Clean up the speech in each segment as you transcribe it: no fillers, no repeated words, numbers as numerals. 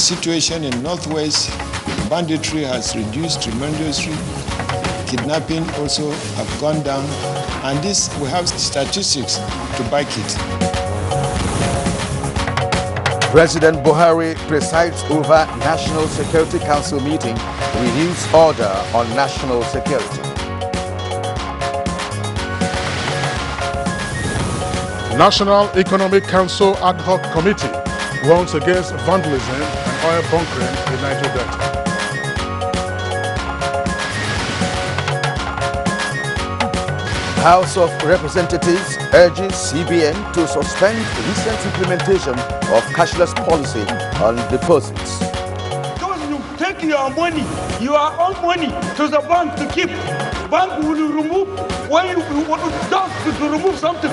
situation in Northwest, banditry has reduced tremendously. Kidnapping also have gone down, and this we have statistics to back it. President Buhari presides over National Security Council meeting, renews order on national security. National Economic Council Ad Hoc Committee warns against vandalism and oil bunkering in Niger Delta. House of Representatives urges CBN to suspend recent implementation of cashless policy on deposits. Because you take your money, your own money, to the bank to keep. Bank will remove when you want to remove something.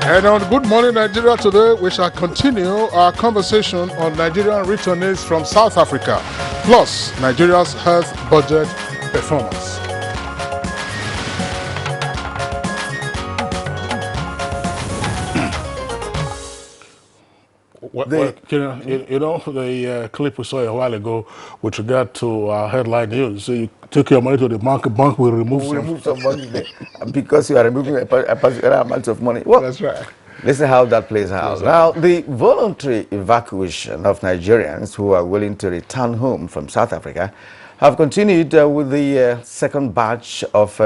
And on Good Morning Nigeria today, we shall continue our conversation on Nigerian returnees from South Africa, plus Nigeria's health budget performance. You know the clip we saw a while ago with regard to headline news. So you take your money to the bank will remove some money there because you are removing a particular amount of money. Well, that's right. Listen how that plays out. Now, the voluntary evacuation of Nigerians who are willing to return home from South Africa have continued with the second batch of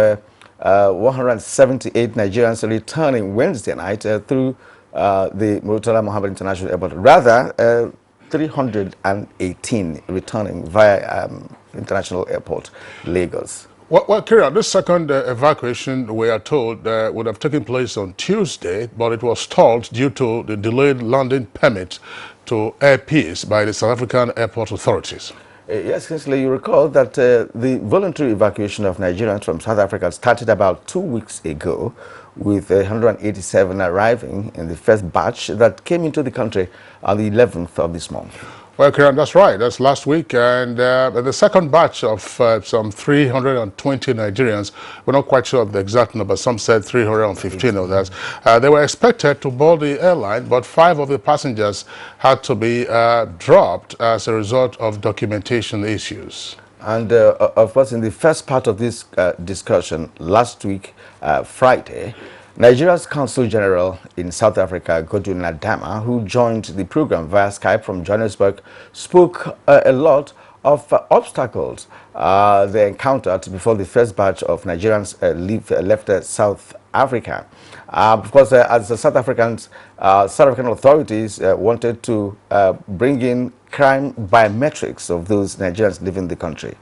178 Nigerians returning Wednesday night through the Murtala Mohammed International Airport. Rather, 318 returning via International Airport, Lagos. Well, Kira, this second evacuation, we are told, would have taken place on Tuesday, but it was stalled due to the delayed landing permit to Air Peace by the South African airport authorities. Yes, Kinsley, you recall that the voluntary evacuation of Nigerians from South Africa started about 2 weeks ago, with 187 arriving in the first batch that came into the country on the 11th of this month. Well, Kiran, that's right. That's last week. And the second batch of some 320 Nigerians, we're not quite sure of the exact number. Some said 315 of that. They were expected to board the airline, but 5 of the passengers had to be dropped as a result of documentation issues. And of course, in the first part of this discussion last week, Friday, Nigeria's Consul General in South Africa, Godwin Adama, who joined the program via Skype from Johannesburg, spoke a lot of obstacles they encountered before the first batch of Nigerians left South Africa. Of course, as the South African authorities wanted to bring in crime biometrics of those Nigerians leaving the country.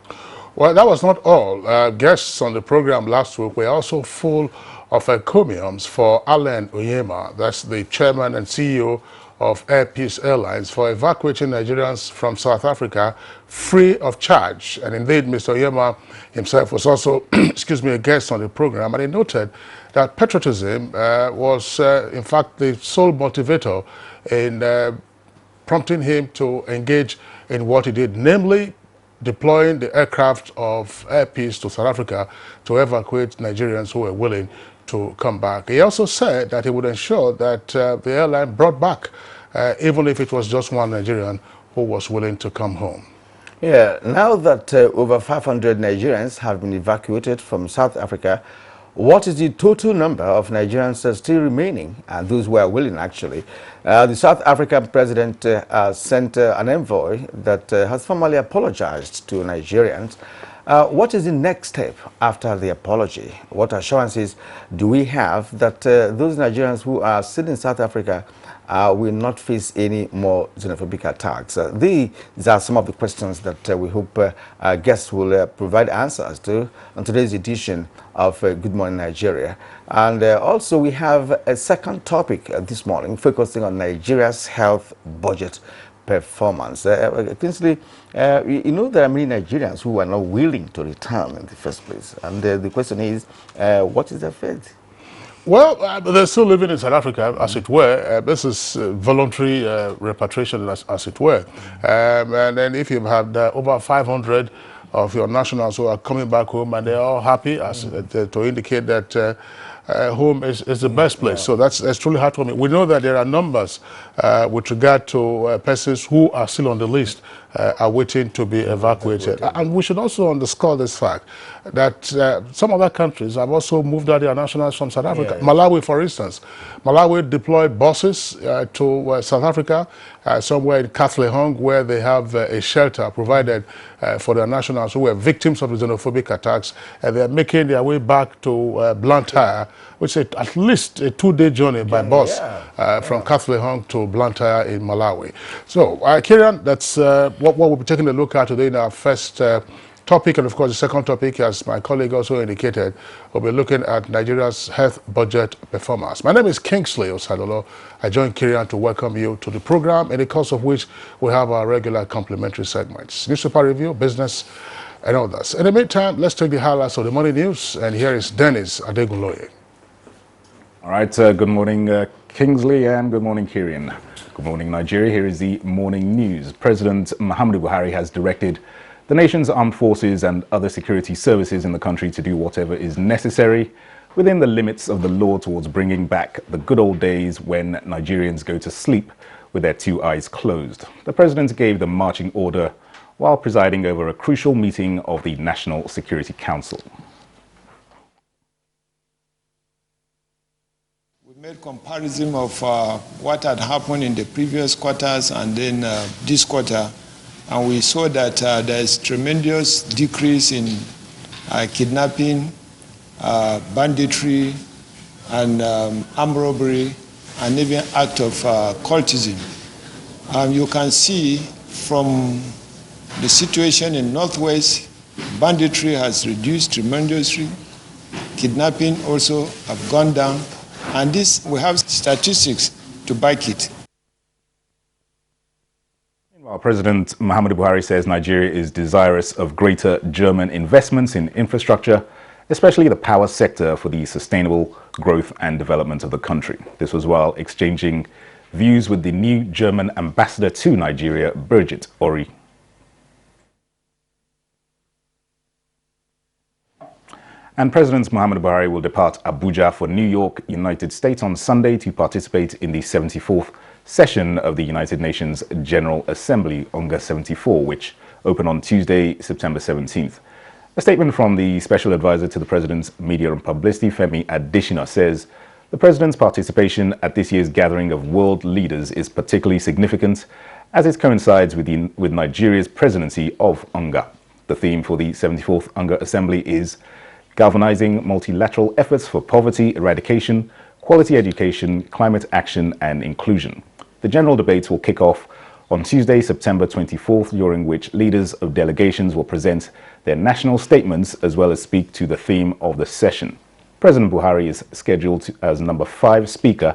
Well, that was not all. Guests on the program last week were also full of encomiums for Alan Onyema, that's the chairman and CEO of Air Peace Airlines, for evacuating Nigerians from South Africa free of charge. And indeed, Mr. Onyema himself was also, a guest on the program, and he noted that patriotism was, in fact, the sole motivator in prompting him to engage in what he did, namely deploying the aircraft of Air Peace to South Africa to evacuate Nigerians who were willing to come back. He also said that he would ensure that the airline brought back, even if it was just one Nigerian who was willing to come home. Yeah, now that over 500 Nigerians have been evacuated from South Africa, what is the total number of Nigerians still remaining, and those who are willing, actually? The South African president sent an envoy that has formally apologized to Nigerians. What is the next step after the apology? What assurances do we have that those Nigerians who are still in South Africa will not face any more xenophobic attacks? These are some of the questions that we hope our guests will provide answers to on today's edition of Good Morning Nigeria. And also we have a second topic this morning focusing on Nigeria's health budget performance. Kinsley, you know there are many Nigerians who are not willing to return in the first place. And the question is, what is their fate? Well, they're still living in South Africa, as it were. This is voluntary repatriation, as it were. And then if you've had over 500 of your nationals who are coming back home and they're all happy, as to indicate that home is the best place. So that's truly heartwarming. We know that there are numbers with regard to persons who are still on the list are waiting to be evacuated. And we should also underscore this fact that some other countries have also moved out their nationals from South Africa. Malawi, for instance. Malawi deployed buses to South Africa, somewhere in Katlehong, where they have a shelter provided for their nationals who were victims of the xenophobic attacks. And they're making their way back to Blantyre, which is at least a 2-day journey by bus from Katlehong to Blantyre in Malawi. So, Kieran, that's what we'll be taking a look at today in our first topic. And of course, the second topic, as my colleague also indicated, we'll be looking at Nigeria's health budget performance. My name is Kingsley Osadolo. I join Kieran to welcome you to the program, in the course of which we have our regular complimentary segments, newspaper review, business, and others. In the meantime, let's take the highlights of the morning news, and here is Dennis Adegunloye. All right, good morning, Kingsley, and good morning, Kieran. Good morning, Nigeria. Here is the morning news. President Muhammadu Buhari has directed the nation's armed forces and other security services in the country to do whatever is necessary within the limits of the law towards bringing back the good old days when Nigerians go to sleep with their 2 eyes closed. The president gave the marching order while presiding over a crucial meeting of the National Security Council. We made comparison of what had happened in the previous quarters and then this quarter, and we saw that there is tremendous decrease in kidnapping, banditry, and armed robbery, and even act of cultism. You can see from the situation in Northwest, banditry has reduced tremendously. Kidnapping also have gone down, and this we have statistics to back it. Meanwhile, President Muhammadu Buhari says Nigeria is desirous of greater German investments in infrastructure, especially the power sector, for the sustainable growth and development of the country. This was while exchanging views with the new German ambassador to Nigeria, Birgit Ori. And President Muhammadu Buhari will depart Abuja for New York, United States on Sunday to participate in the 74th session of the United Nations General Assembly, UNGA 74, which opened on Tuesday, September 17th. A statement from the Special Advisor to the President's Media and Publicity, Femi Adesina, says the President's participation at this year's gathering of world leaders is particularly significant as it coincides with Nigeria's presidency of UNGA. The theme for the 74th UNGA Assembly is galvanizing multilateral efforts for poverty eradication, quality education, climate action, and inclusion. The general debates will kick off on Tuesday, September 24th, during which leaders of delegations will present their national statements as well as speak to the theme of the session. President Buhari is scheduled as number 5 speaker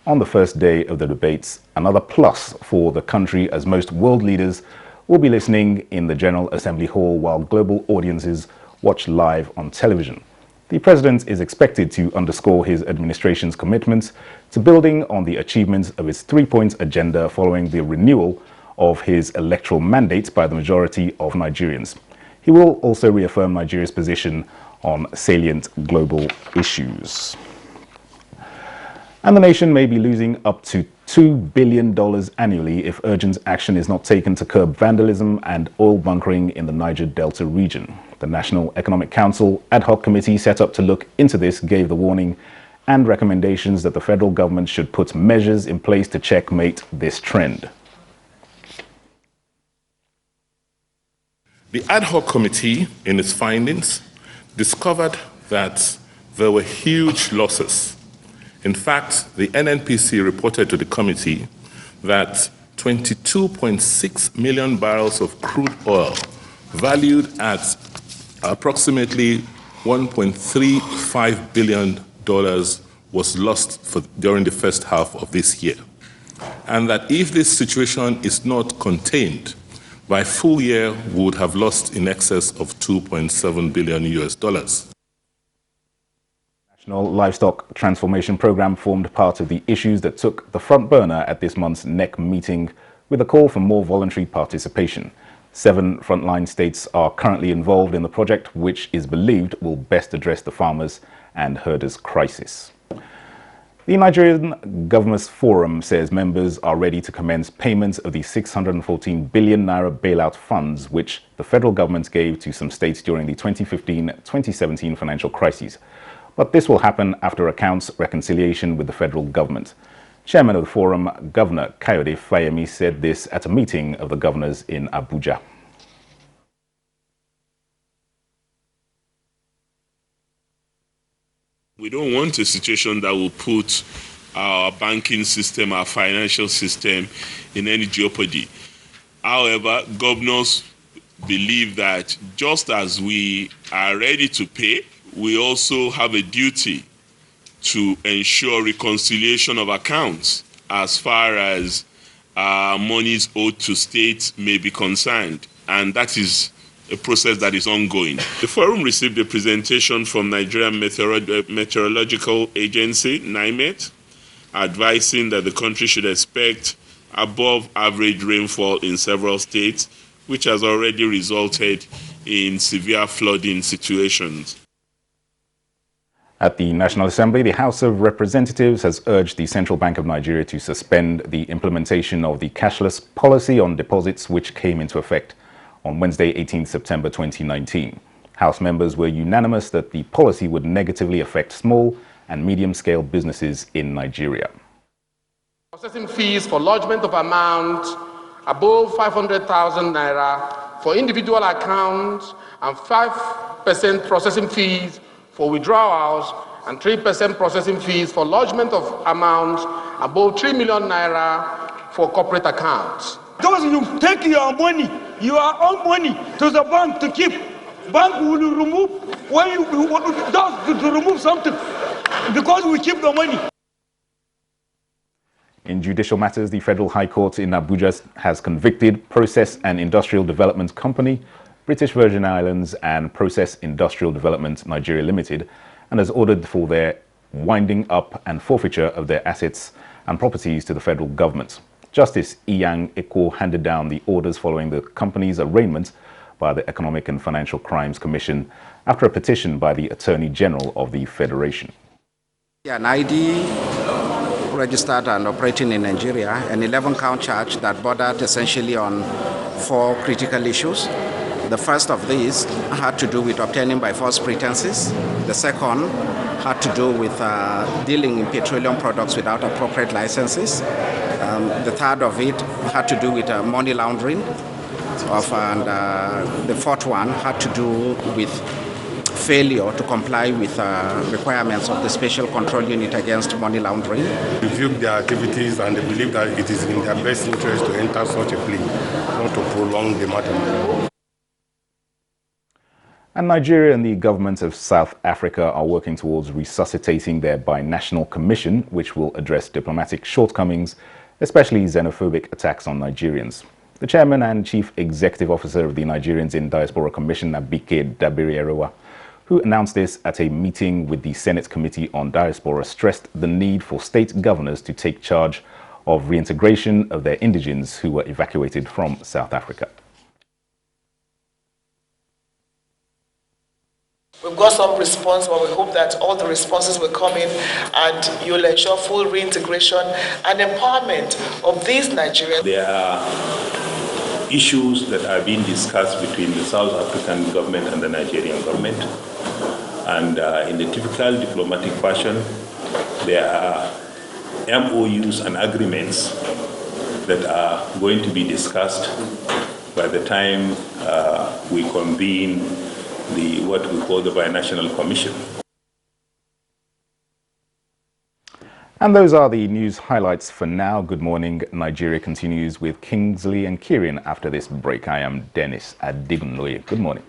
on the first day of the debates, another plus for the country as most world leaders will be listening in the General Assembly Hall while global audiences watch live on television. The president is expected to underscore his administration's commitment to building on the achievements of his 3-point agenda following the renewal of his electoral mandate by the majority of Nigerians. He will also reaffirm Nigeria's position on salient global issues. And the nation may be losing up to $2 billion annually if urgent action is not taken to curb vandalism and oil bunkering in the Niger Delta region. The National Economic Council ad hoc committee set up to look into this gave the warning and recommendations that the federal government should put measures in place to checkmate this trend. The ad hoc committee, in its findings, discovered that there were huge losses. In fact, the NNPC reported to the committee that 22.6 million barrels of crude oil, valued at approximately $1.35 billion, was lost during the first half of this year. And that if this situation is not contained, by full year, we would have lost in excess of $2.7 billion US. National Livestock Transformation Program formed part of the issues that took the front burner at this month's NEC meeting, with a call for more voluntary participation. 7 frontline states are currently involved in the project, which is believed will best address the farmers and herders crisis. The Nigerian Governors Forum says members are ready to commence payments of the 614 billion naira bailout funds which the federal government gave to some states during the 2015-2017 financial crisis. But this will happen after accounts reconciliation with the federal government. Chairman of the forum, Governor Kayode Fayemi, said this at a meeting of the governors in Abuja. We don't want a situation that will put our banking system, our financial system in any jeopardy. However, governors believe that just as we are ready to pay, we also have a duty to ensure reconciliation of accounts as far as monies owed to states may be concerned. And that is a process that is ongoing. The forum received a presentation from Nigerian Meteorological Agency, NIMET, advising that the country should expect above average rainfall in several states, which has already resulted in severe flooding situations. At the National Assembly, the House of Representatives has urged the Central Bank of Nigeria to suspend the implementation of the cashless policy on deposits which came into effect on Wednesday, 18 September 2019. House members were unanimous that the policy would negatively affect small and medium-scale businesses in Nigeria. Processing fees for lodgement of amount above 500,000 naira for individual accounts and 5% processing fees for withdrawals and 3% processing fees for lodgement of amounts above 3 million naira for corporate accounts. Those you take your money, your own money, to the bank to keep. Bank will remove when you does to remove something because we keep the money. In judicial matters, the Federal High Court in Abuja has convicted Process and Industrial Development Company, British Virgin Islands and Process Industrial Development Nigeria Limited, and has ordered for their winding up and forfeiture of their assets and properties to the federal government. Justice Iyang Eko handed down the orders following the company's arraignment by the Economic and Financial Crimes Commission after a petition by the Attorney General of the Federation. An ID registered and operating in Nigeria, an 11-count charge that bordered essentially on 4 critical issues. The first of these had to do with obtaining by false pretenses. The second had to do with dealing in petroleum products without appropriate licenses. The third of it had to do with money laundering. And the fourth one had to do with failure to comply with requirements of the Special Control Unit against money laundering. Reviewed their activities and they believe that it is in their best interest to enter such a plea, not to prolong the matter. And Nigeria and the government of South Africa are working towards resuscitating their binational commission, which will address diplomatic shortcomings, especially xenophobic attacks on Nigerians. The chairman and chief executive officer of the Nigerians in Diaspora Commission, Abike Dabiri-Erewa, who announced this at a meeting with the Senate Committee on Diaspora, stressed the need for state governors to take charge of reintegration of their indigents who were evacuated from South Africa. We've got some response, but we hope that all the responses will come in and you'll ensure full reintegration and empowerment of these Nigerians. There are issues that are being discussed between the South African government and the Nigerian government. And in the typical diplomatic fashion, there are MOUs and agreements that are going to be discussed by the time we convene what we call the Binational Commission. And those are the news highlights for now. Good morning. Nigeria continues with Kingsley and Kieran after this break. I am Dennis Adigunloye. Good morning.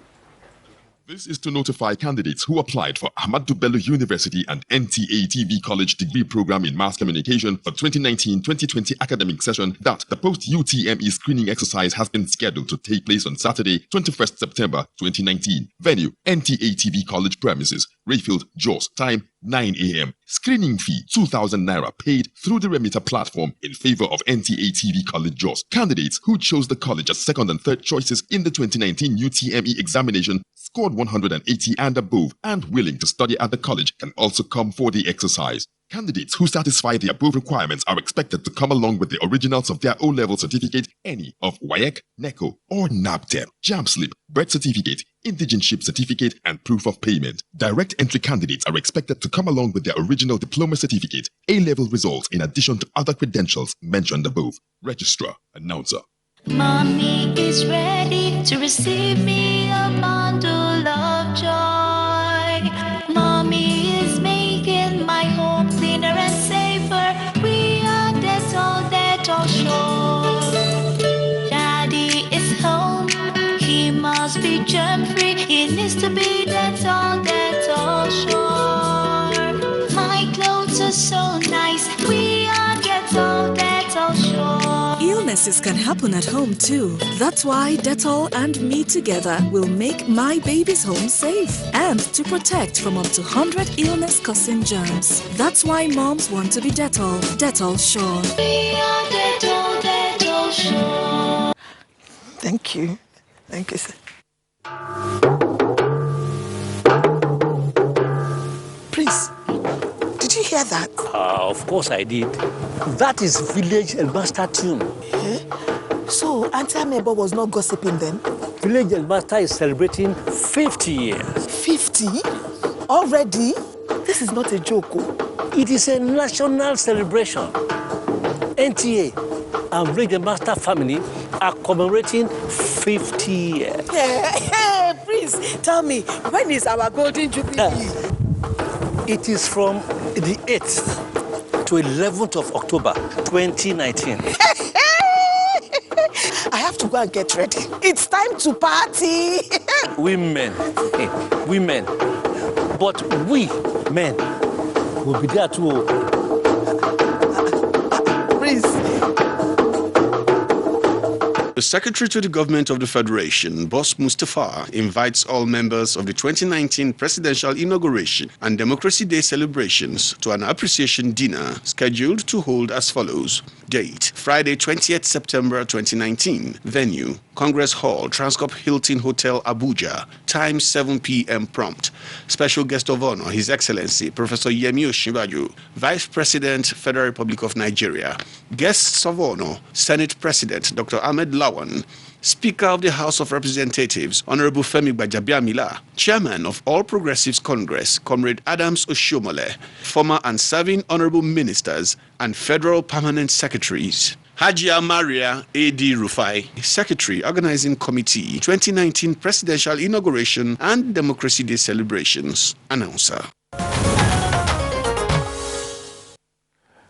This is to notify candidates who applied for Ahmadu Bello University and NTA TV College degree program in mass communication for 2019-2020 academic session that the post-UTME screening exercise has been scheduled to take place on Saturday, 21st September 2019. Venue, NTA TV College premises, Rayfield, Jos. Time, 9 a.m. Screening fee 2,000 naira paid through the remitter platform in favor of NTA TV College Jos. Candidates who chose the college as second and third choices in the 2019 UTME examination, scored 180 and above, and willing to study at the college can also come for the exercise. Candidates who satisfy the above requirements are expected to come along with the originals of their O-level certificate, any of WAEC, NECO, or NABTEL, JAM slip, birth certificate, indigenship certificate, and proof of payment. Direct entry candidates are expected to come along with their original diploma certificate, A-level results, in addition to other credentials mentioned above. Registrar, Announcer. Mommy is ready to receive me a bundle of joy. Mommy is making my home cleaner and safer. We are Dettol sure. Daddy is home. He must be germ-free. He needs to be Dettol sure. My clothes are so nice. We are Dettol sure. Illnesses can happen at home too. That's why Dettol and me together will make my baby's home safe and to protect from up to 100 illness-causing germs. That's why moms want to be Dettol. Dettol sure. We are Dettol sure. Thank you. Thank you, sir. Prince, did you hear that? Of course I did. That is village master tune. So, Auntie Amebo was not gossiping then? Village master is celebrating 50 years. 50? Already? This is not a joke. It is a national celebration. NTA and Village master family are commemorating 50 years. Hey, Prince, tell me, when is our golden jubilee? It is from the 8th to 11th of October, 2019. I have to go and get ready. It's time to party. Women. But we, men, will be there too. Prince. The Secretary to the Government of the Federation, Boss Mustafa, invites all members of the 2019 Presidential Inauguration and Democracy Day celebrations to an appreciation dinner scheduled to hold as follows. Date, Friday, 20th September 2019. Venue, Congress Hall, Transcorp Hilton Hotel, Abuja. Time, 7 p.m. prompt. Special guest of honor, His Excellency, Professor Yemi Osinbajo, Vice President, Federal Republic of Nigeria. Guests of honor, Senate President, Dr. Ahmed Lawan, Speaker of the House of Representatives, Honorable Femi Gbajabiamila, Chairman of All Progressives Congress, Comrade Adams Oshiomhole, former and serving Honorable Ministers and Federal Permanent Secretaries. Hajia Maria A.D. Rufai, Secretary, Organizing Committee, 2019 Presidential Inauguration and Democracy Day Celebrations. Announcer.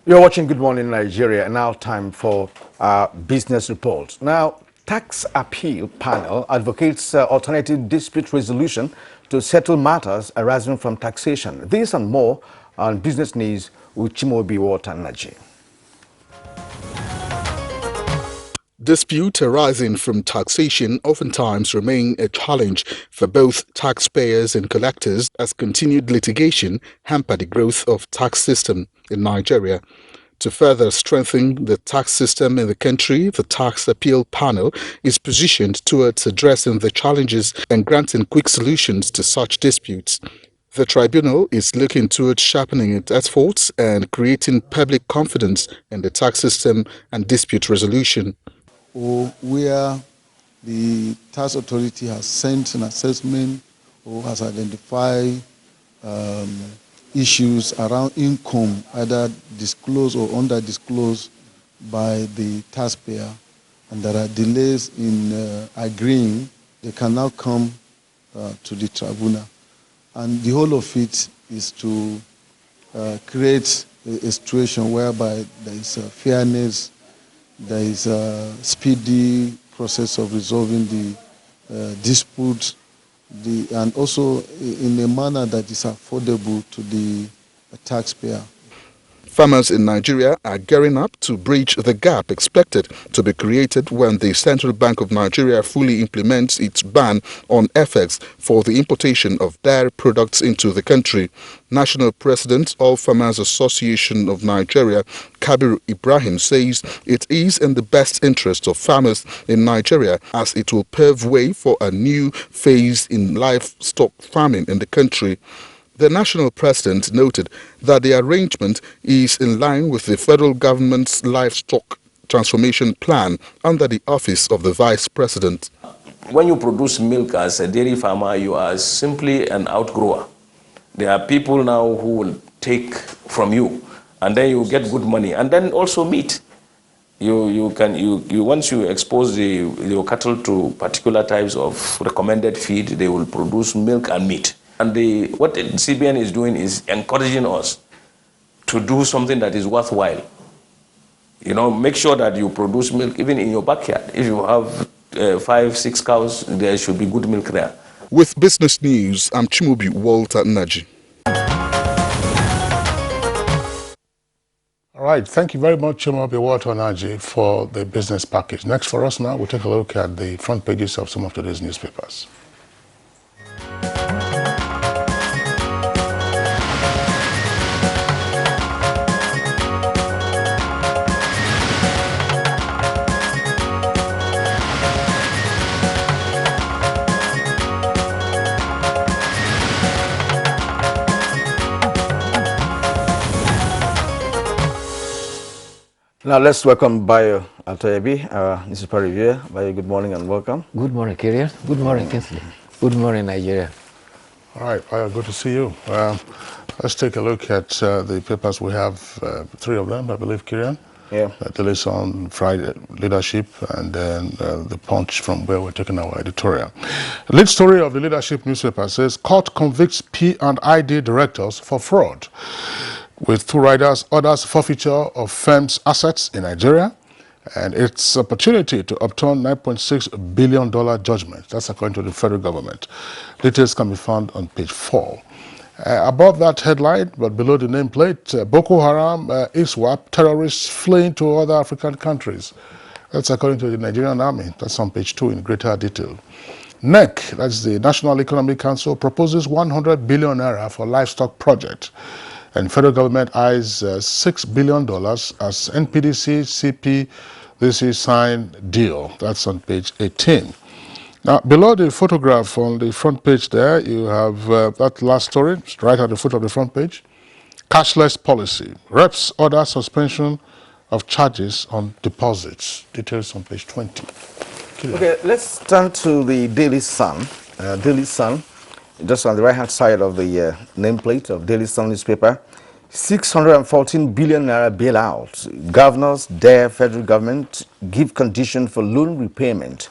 You're watching Good Morning Nigeria, and now time for our business report. Now, Tax Appeal Panel advocates alternative dispute resolution to settle matters arising from taxation. This and more on Business News with Chimobi Water Energy. Disputes arising from taxation oftentimes remain a challenge for both taxpayers and collectors as continued litigation hamper the growth of tax system in Nigeria. To further strengthen the tax system in the country, the Tax Appeal Panel is positioned towards addressing the challenges and granting quick solutions to such disputes. The tribunal is looking towards sharpening its efforts and creating public confidence in the tax system and dispute resolution. Where the tax authority has sent an assessment or has identified issues around income, either disclosed or under-disclosed by the taxpayer, and there are delays in agreeing, they can now come to the tribunal. And the whole of it is to create a situation whereby there is fairness, there is a speedy process of resolving the dispute, and also in a manner that is affordable to the taxpayer. Farmers in Nigeria are gearing up to bridge the gap expected to be created when the Central Bank of Nigeria fully implements its ban on FX for the importation of dairy products into the country. National President of Farmers Association of Nigeria, Kabir Ibrahim, says it is in the best interest of farmers in Nigeria as it will pave way for a new phase in livestock farming in the country. The national president noted that the arrangement is in line with the federal government's livestock transformation plan under the office of the vice president. When you produce milk as a dairy farmer, you are simply an outgrower. There are people now who will take from you, and then you get good money, and then also meat. Once you expose your cattle to particular types of recommended feed, they will produce milk and meat. And what the CBN is doing is encouraging us to do something that is worthwhile. You know, make sure that you produce milk even in your backyard. If you have 5, 6 cows, there should be good milk there. With Business News, I'm Chimubi Walter Naji. All right, thank you very much, Chimubi Walter Naji, for the business package. Next for us now, we'll take a look at the front pages of some of today's newspapers. Now let's welcome Bayo Altoyebi, our newspaper reviewer. Bayo, good morning and welcome. Good morning, Kyrian. Good morning, Kinsley. Good morning, Nigeria. All right, Bayo, good to see you. Let's take a look at the papers. We have 3 of them, I believe, Kyrian. Yeah. Daily Sun, Friday, Leadership, and then the Punch, from where we're taking our editorial. The lead story of the Leadership newspaper says, Court convicts P&ID directors for fraud. With 2 riders, orders forfeiture of firm's assets in Nigeria, and its opportunity to obtain $9.6 billion judgment. That's according to the federal government. Details can be found on page 4. Above that headline, but below the nameplate, Boko Haram, ISWAP, terrorists fleeing to other African countries. That's according to the Nigerian Army. That's on page 2 in greater detail. NEC, that's the National Economic Council, proposes 100 billion naira for livestock project. And federal government eyes $6 billion as NPDC CPDC signed deal. That's on page 18. Now, below the photograph on the front page there, you have that last story, right at the foot of the front page. Cashless policy. Reps order suspension of charges on deposits. Details on page 20. Okay, let's turn to the Daily Sun. Daily Sun, just on the right-hand side of the nameplate of Daily Sun newspaper. 614 billion naira bailout. Governors dare federal government give condition for loan repayment.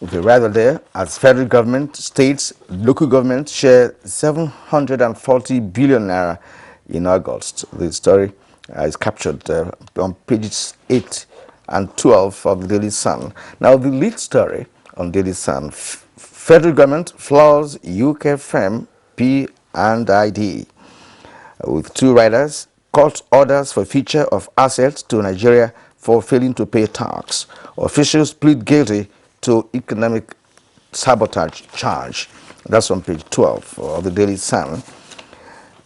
Okay, rather there, as federal government, states, local governments share 740 billion naira in August. The story is captured on pages 8 and 12 of the Daily Sun. Now, the lead story on Daily Sun, federal government floors UK firm P&ID. With 2 riders, court orders for forfeiture of assets to Nigeria for failing to pay tax. Officials plead guilty to economic sabotage charge. That's on page 12 of the Daily Sun.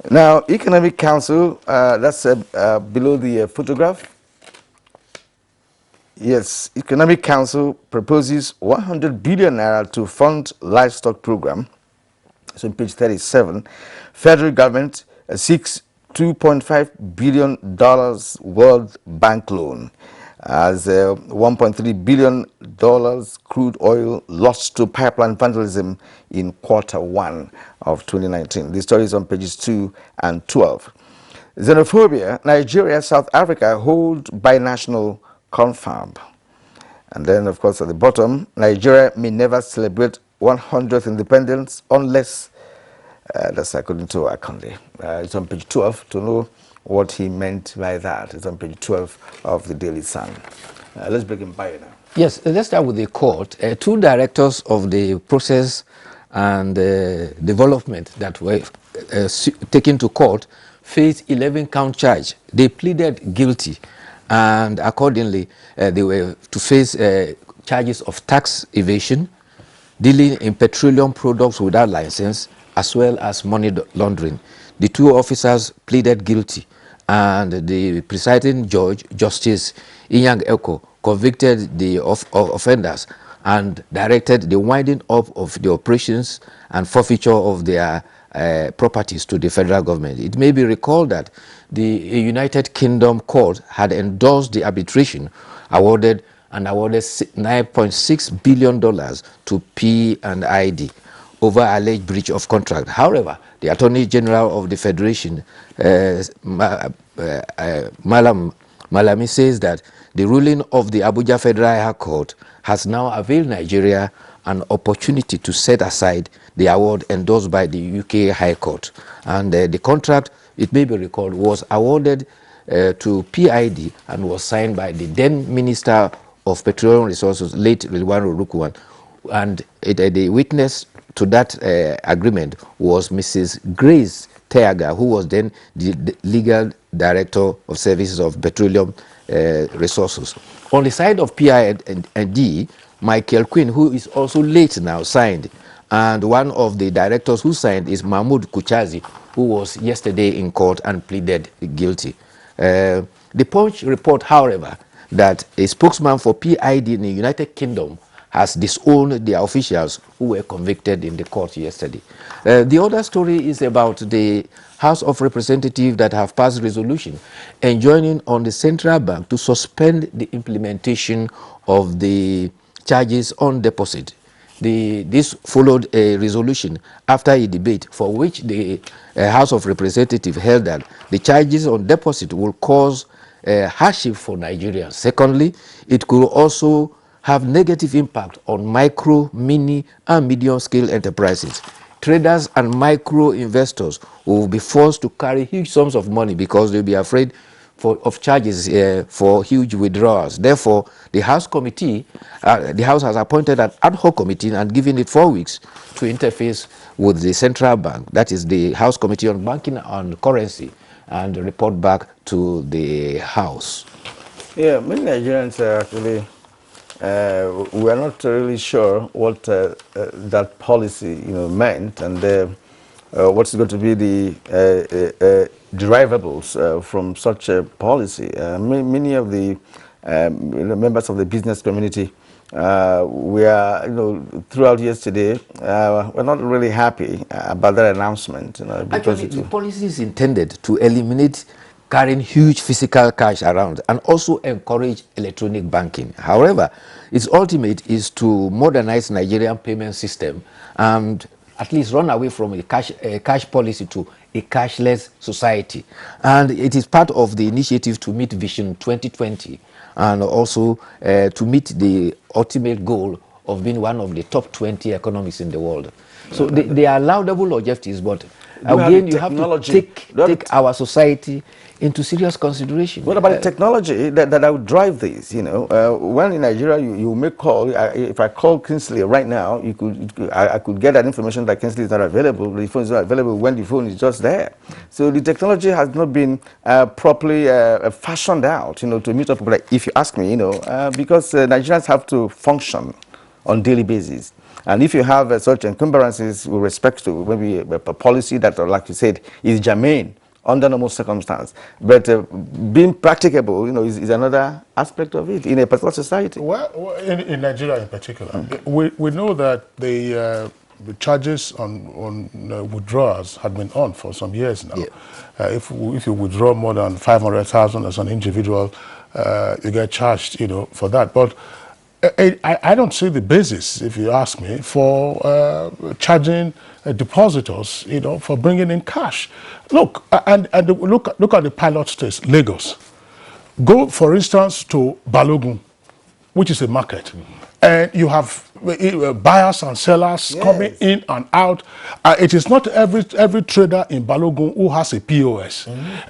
Now, Economic Council, that's below the photograph. Yes, Economic Council proposes 100 billion naira to fund livestock program. So on page 37, federal government seeks $2.5 billion World Bank loan as $1.3 billion crude oil lost to pipeline vandalism in Q1 of 2019. The story is on pages 2 and 12. Xenophobia, Nigeria, South Africa hold binational confab. And then, of course, at the bottom, Nigeria may never celebrate 100th independence unless that's according to Akonde. It's on page 12 to know what he meant by that. It's on page 12 of the Daily Sun. Let's bring him by now. Yes, let's start with the court. 2 directors of the process and development that were taken to court faced 11-count charge. They pleaded guilty, and accordingly, they were to face charges of tax evasion, dealing in petroleum products without license, as well as money laundering. The two officers pleaded guilty, and the presiding judge, Justice Inyang Eko, convicted the offenders and directed the winding up of the operations and forfeiture of their properties to the federal government. It may be recalled that the United Kingdom court had endorsed the arbitration awarded $9.6 billion to P&ID over alleged breach of contract. However, the Attorney General of the Federation, Malami, says that the ruling of the Abuja Federal High Court has now availed Nigeria an opportunity to set aside the award endorsed by the UK High Court. And the contract, it may be recalled, was awarded to PID and was signed by the then Minister of Petroleum Resources, late Rilwan Orukuwan. And the witness to that agreement was Mrs. Grace Teaga, who was then the legal director of services of petroleum resources. On the side of PID, Michael Quinn, who is also late now, signed. And one of the directors who signed is Mahmoud Kuchazi, who was yesterday in court and pleaded guilty. The Punch report, however, that a spokesman for PID in the United Kingdom has disowned the officials who were convicted in the court yesterday. The other story is about the House of Representatives that have passed resolution enjoining on the central bank to suspend the implementation of the charges on deposit. This followed a resolution after a debate for which the House of Representatives held that the charges on deposit will cause hardship for Nigerians. Secondly, it could also have negative impact on micro, mini, and medium-scale enterprises. Traders and micro investors will be forced to carry huge sums of money because they'll be afraid of charges for huge withdrawals. Therefore, the House committee, the House has appointed an ad hoc committee and given it 4 weeks to interface with the central bank. That is the House Committee on Banking and Currency, and report back to the House. Yeah, many Nigerians actually we are not really sure what that policy, meant, and what's going to be the derivables from such a policy. Many of the members of the business community we are, throughout yesterday, we're not really happy about that announcement. Because actually, the policy is intended to eliminate carrying huge physical cash around and also encourage electronic banking. However, its ultimate is to modernize Nigerian payment system and at least run away from a cash policy to a cashless society. And it is part of the initiative to meet Vision 2020 and also to meet the ultimate goal of being one of the top 20 economies in the world. So they are laudable objectives, but again, you have to take our society into serious consideration. What about the technology that would drive this? When in Nigeria you make call, if I call Kingsley right now, I could get that information that Kingsley is not available. The phone is not available when the phone is just there. So the technology has not been properly fashioned out, to meet up. But if you ask me, because Nigerians have to function on daily basis. And if you have such encumbrances with respect to maybe a policy that, like you said, is germane under normal circumstance, but being practicable, is another aspect of it in a particular society. Well, in Nigeria in particular, we know that the charges on withdrawals had been on for some years now. Yeah. If you withdraw more than 500,000 as an individual, you get charged, for that. But I don't see the basis, if you ask me, for charging depositors, for bringing in cash. Look, and look at the pilot states, Lagos. Go, for instance, to Balogun. which is a market, and you have buyers and sellers coming in and out. It is not every trader in Balogun who has a POS.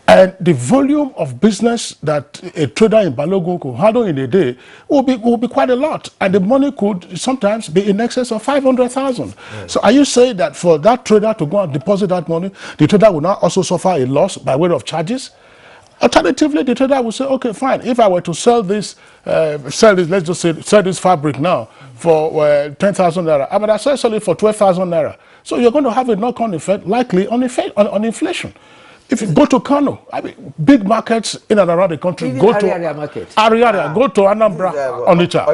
And the volume of business that a trader in Balogun could handle in a day will be quite a lot. And the money could sometimes be in excess of 500,000. So are you saying that for that trader to go and deposit that money, the trader will now also suffer a loss by way of charges? Alternatively, the trader will say, okay, fine, if I were to sell this, let's just say, sell this fabric now for 10,000 naira, I might sell it for 12,000 naira. So you're going to have a knock-on effect, likely on inflation. If you go to Kano, I mean, big markets in and around the country, Even go to Ariaria market. Ariaria, go to Anambra, Onitsha,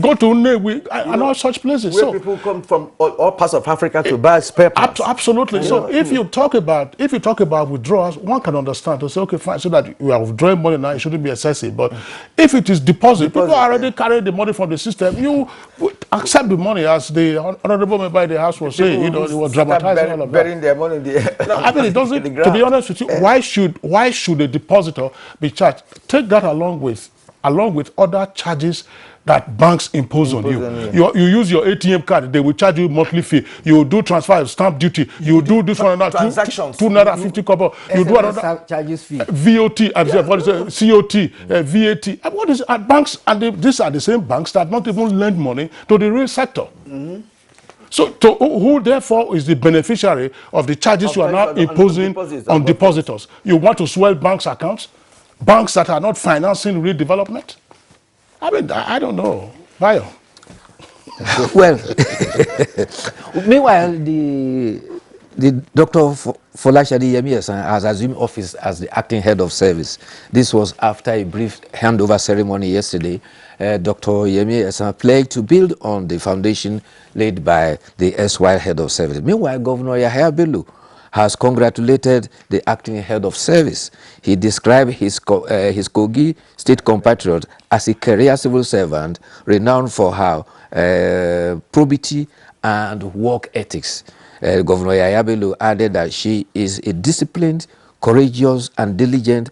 go to Nnewi, and all such places. Where people come from all parts of Africa to buy spare parts. Absolutely. So if you talk about withdrawals, one can understand to say, okay, fine, so that you are withdrawing money now, it shouldn't be excessive. But if it is deposit, people already carry the money from the system. You accept the money, as the honorable member in the House was saying. You know, they were dramatizing all of that. Burying their money in the air. No, I mean, it doesn't. To be honest with you, why should a depositor be charged? Take that along with other charges that banks impose on you. You use your ATM card, they will charge you monthly fee. You do transfer of stamp duty. You do this one and transactions. 2.50 kobo. You do another charges fee. VOT, what is it? COT, VAT. And what is banks? And these are the same banks that not even lend money to the real sector. So, who therefore is the beneficiary of the charges you are now imposing on depositors? You want to swell banks' accounts? Banks that are not financing real development? I mean, I don't know. Bayo. Well, meanwhile, the Dr. Folashade Yemi has assumed office as the acting head of service. This was after a brief handover ceremony yesterday. Dr. Yemi pledged to build on the foundation laid by the erstwhile head of service. Meanwhile, Governor Yahya Bello has congratulated the acting head of service. He described his Kogi state compatriot as a career civil servant renowned for her probity and work ethics. Governor Yahya Bello added that she is a disciplined, courageous and diligent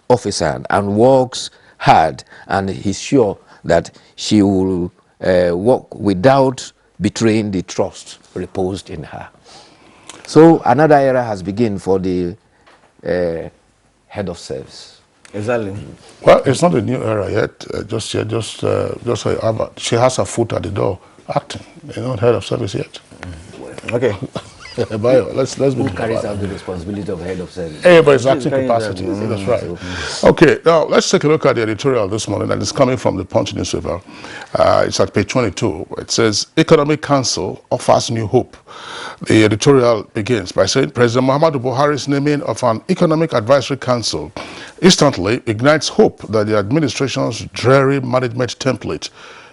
officer and works hard, and he's sure that she will work without betraying the trust reposed in her. So another era has begun for the head of service. Exactly. Well, it's not a new era yet. She has her foot at the door, acting. You're not head of service yet. Okay. Bayo, let's Who carries out the responsibility of head of service? Everybody's acting capacity. That's right. Okay, now let's take a look at the editorial this morning, and it's coming from the Punch newspaper. It's at page 22. It says, Economic Council offers new hope. The editorial begins by saying, President Muhammadu Buhari's naming of an Economic Advisory Council instantly ignites hope that the administration's dreary management template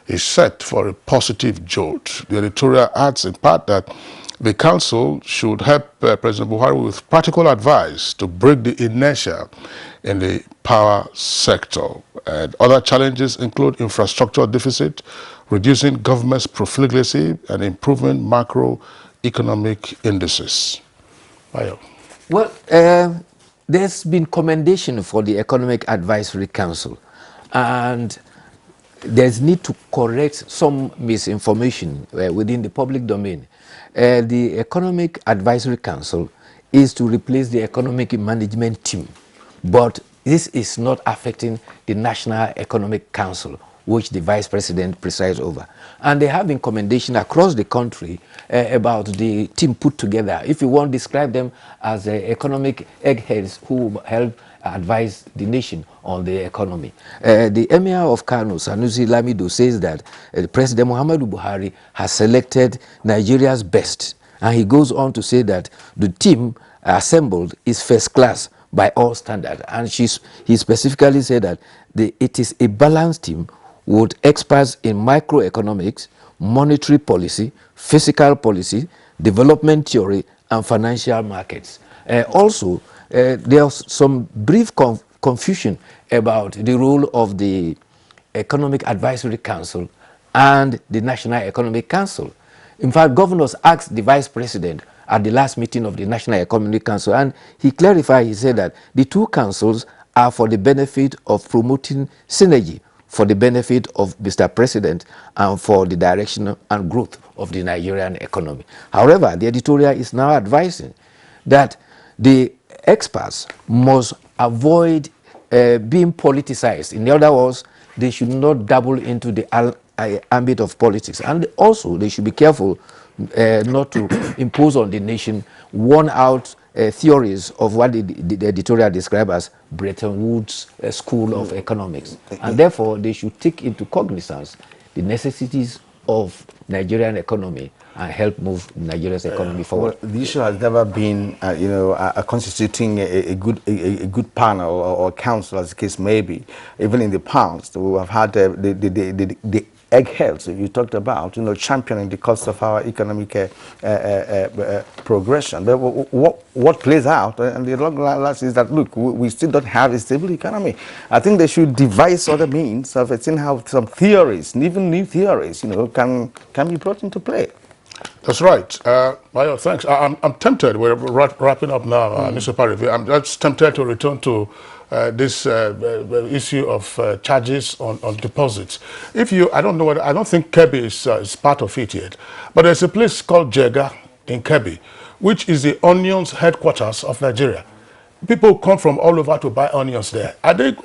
is set for a positive jolt. The editorial adds in part that the council should help President Buhari with practical advice to break the inertia in the power sector. And other challenges include infrastructure deficit, reducing government's profligacy, and improving macroeconomic indices. Bayo. Well, there's been commendation for the Economic Advisory Council, and there's need to correct some misinformation within the public domain. The Economic Advisory Council is to replace the Economic Management Team, but this is not affecting the National Economic Council, which the Vice President presides over. And there have been commendation across the country about the team put together. If you want to describe them as economic eggheads who help advise the nation on the economy. The Emir of Kano, Sanusi Lamido, says that President Muhammadu Buhari has selected Nigeria's best. And he goes on to say that the team assembled is first class by all standards. And he specifically said that it is a balanced team with experts in microeconomics, monetary policy, fiscal policy, development theory, and financial markets. Also, there's some brief confusion about the role of the Economic Advisory Council and the National Economic Council. In fact, governors asked the Vice President at the last meeting of the National Economic Council, and he clarified, he said that the two councils are for the benefit of promoting synergy for the benefit of Mr. President and for the direction and growth of the Nigerian economy. However, the editorial is now advising that the experts must avoid being politicized. In other words, they should not dabble into the ambit of politics. And also, they should be careful not to impose on the nation worn-out theories of what the editorial described as Bretton Woods school of economics. And therefore, they should take into cognizance the necessities of Nigerian economy and help move Nigeria's economy forward. Well, the issue has never been, constituting a good panel or council, as the case may be. Even in the past, we have had the eggheads you talked about, championing the cost of our economic progression. But what plays out, and the long last is that, look, we still don't have a stable economy. I think they should devise other means of seeing how some theories, even new theories, can be brought into play. That's right. Mayo, thanks. I'm tempted, we're wrapping up now, Mr. Parry. I'm just tempted to return to this issue of charges on deposits. I don't think Kebbi is part of it yet, but there's a place called Jega in Kebbi, which is the onions headquarters of Nigeria. People come from all over to buy onions there. Are they,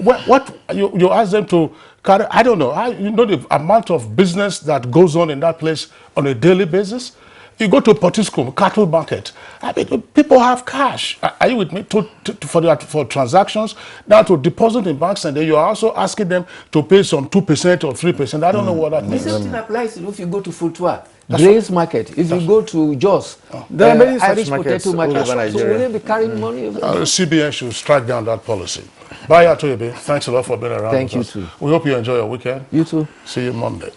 you ask them to carry, I don't know, the amount of business that goes on in that place on a daily basis? You go to Potiskum, cattle market. I mean, people have cash. Are you with me? For transactions, now to deposit in banks, and then you are also asking them to pay some 2% or 3%. I don't know what that means. The same thing applies if you go to Futua, Grace Market. If you go to Jos, there are many Irish such markets potato market. all over Nigeria. So will they be carrying money? CBN should strike down that policy. Bye, Atoyebe. Thanks a lot for being around. Thank you too. We hope you enjoy your weekend. You too. See you Monday.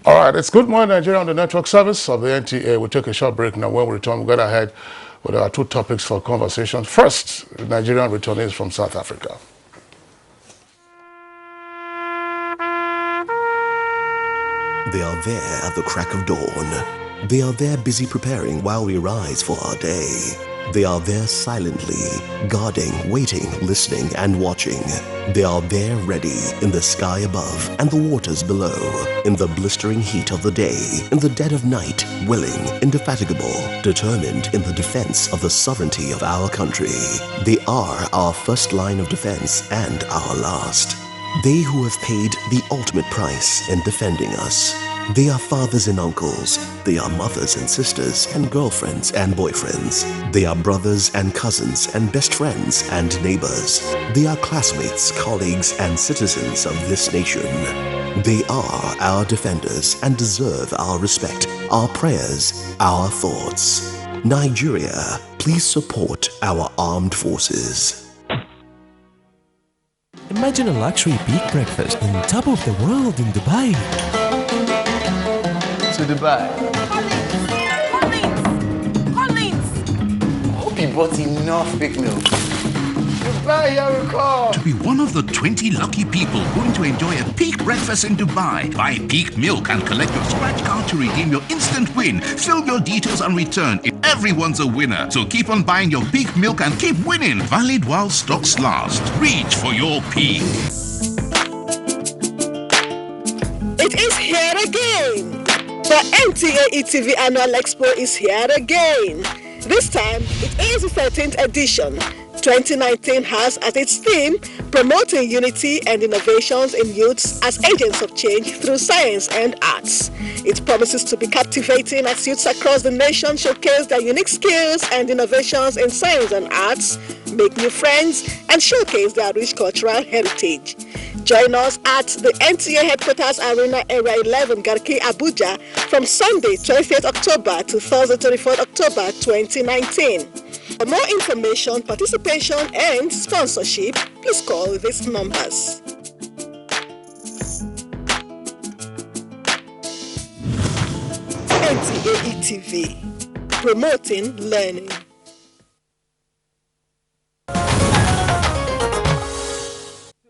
All right, it's Good Morning Nigeria on the network service of the NTA. We'll take a short break now. When we return, we'll get ahead with our two topics for conversation. First, Nigerian returnees from South Africa. They are there at the crack of dawn. They are there busy preparing while we rise for our day. They are there silently, guarding, waiting, listening, and watching. They are there ready in the sky above and the waters below, in the blistering heat of the day, in the dead of night, willing, indefatigable, determined in the defense of the sovereignty of our country. They are our first line of defense and our last. They who have paid the ultimate price in defending us. They are fathers and uncles. They are mothers and sisters and girlfriends and boyfriends. They are brothers and cousins and best friends and neighbors. They are classmates, colleagues, and citizens of this nation. They are our defenders and deserve our respect, our prayers, our thoughts. Nigeria, please support our armed forces. Imagine a luxury big breakfast on top of the world in Dubai. To Dubai. Collins! Hope you bought enough big milk. Dubai, here we come! To be one of the 20 lucky people going to enjoy a peak breakfast in Dubai, buy peak milk and collect your scratch card to redeem your instant win. Fill your details and return. Everyone's a winner, so keep on buying your peak milk and keep winning. Valid while stocks last. Reach for your peak. It is here again. The NTA ETV Annual Expo is here again. This time, it is the 13th edition. 2019 has as its theme, promoting unity and innovations in youths as agents of change through science and arts. It promises to be captivating as youths across the nation showcase their unique skills and innovations in science and arts, make new friends, and showcase their rich cultural heritage. Join us at the NTA Headquarters Arena Area 11, Garki, Abuja from Sunday 28th October to Thursday 24th October 2019. For more information, participation, and sponsorship, please call these numbers. NTA ETV, promoting learning.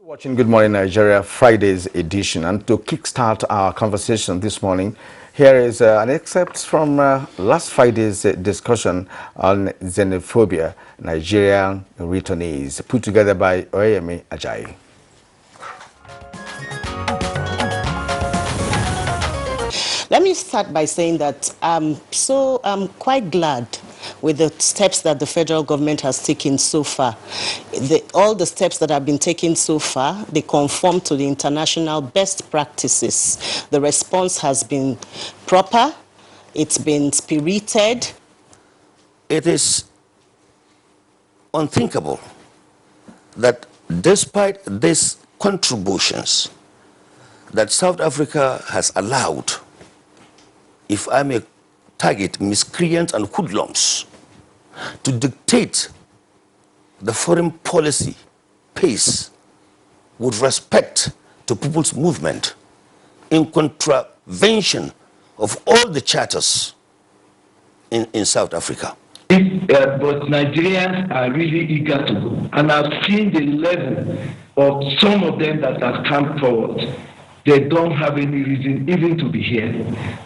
Watching Good Morning Nigeria Friday's edition, and to kickstart our conversation this morning, here is an excerpt from last Friday's discussion on xenophobia, Nigerian returnees, put together by Oyemi Ajayi. Let me start by saying that I'm quite glad with the steps that the federal government has taken so far. All the steps that have been taken so far, they conform to the international best practices. The response has been proper, it's been spirited. It is unthinkable that despite these contributions that South Africa has allowed, if I may target miscreants and hoodlums, to dictate the foreign policy pace with respect to people's movement in contravention of all the charters in South Africa. But Nigerians are really eager to go. And I've seen the level of some of them that have come forward. They don't have any reason even to be here.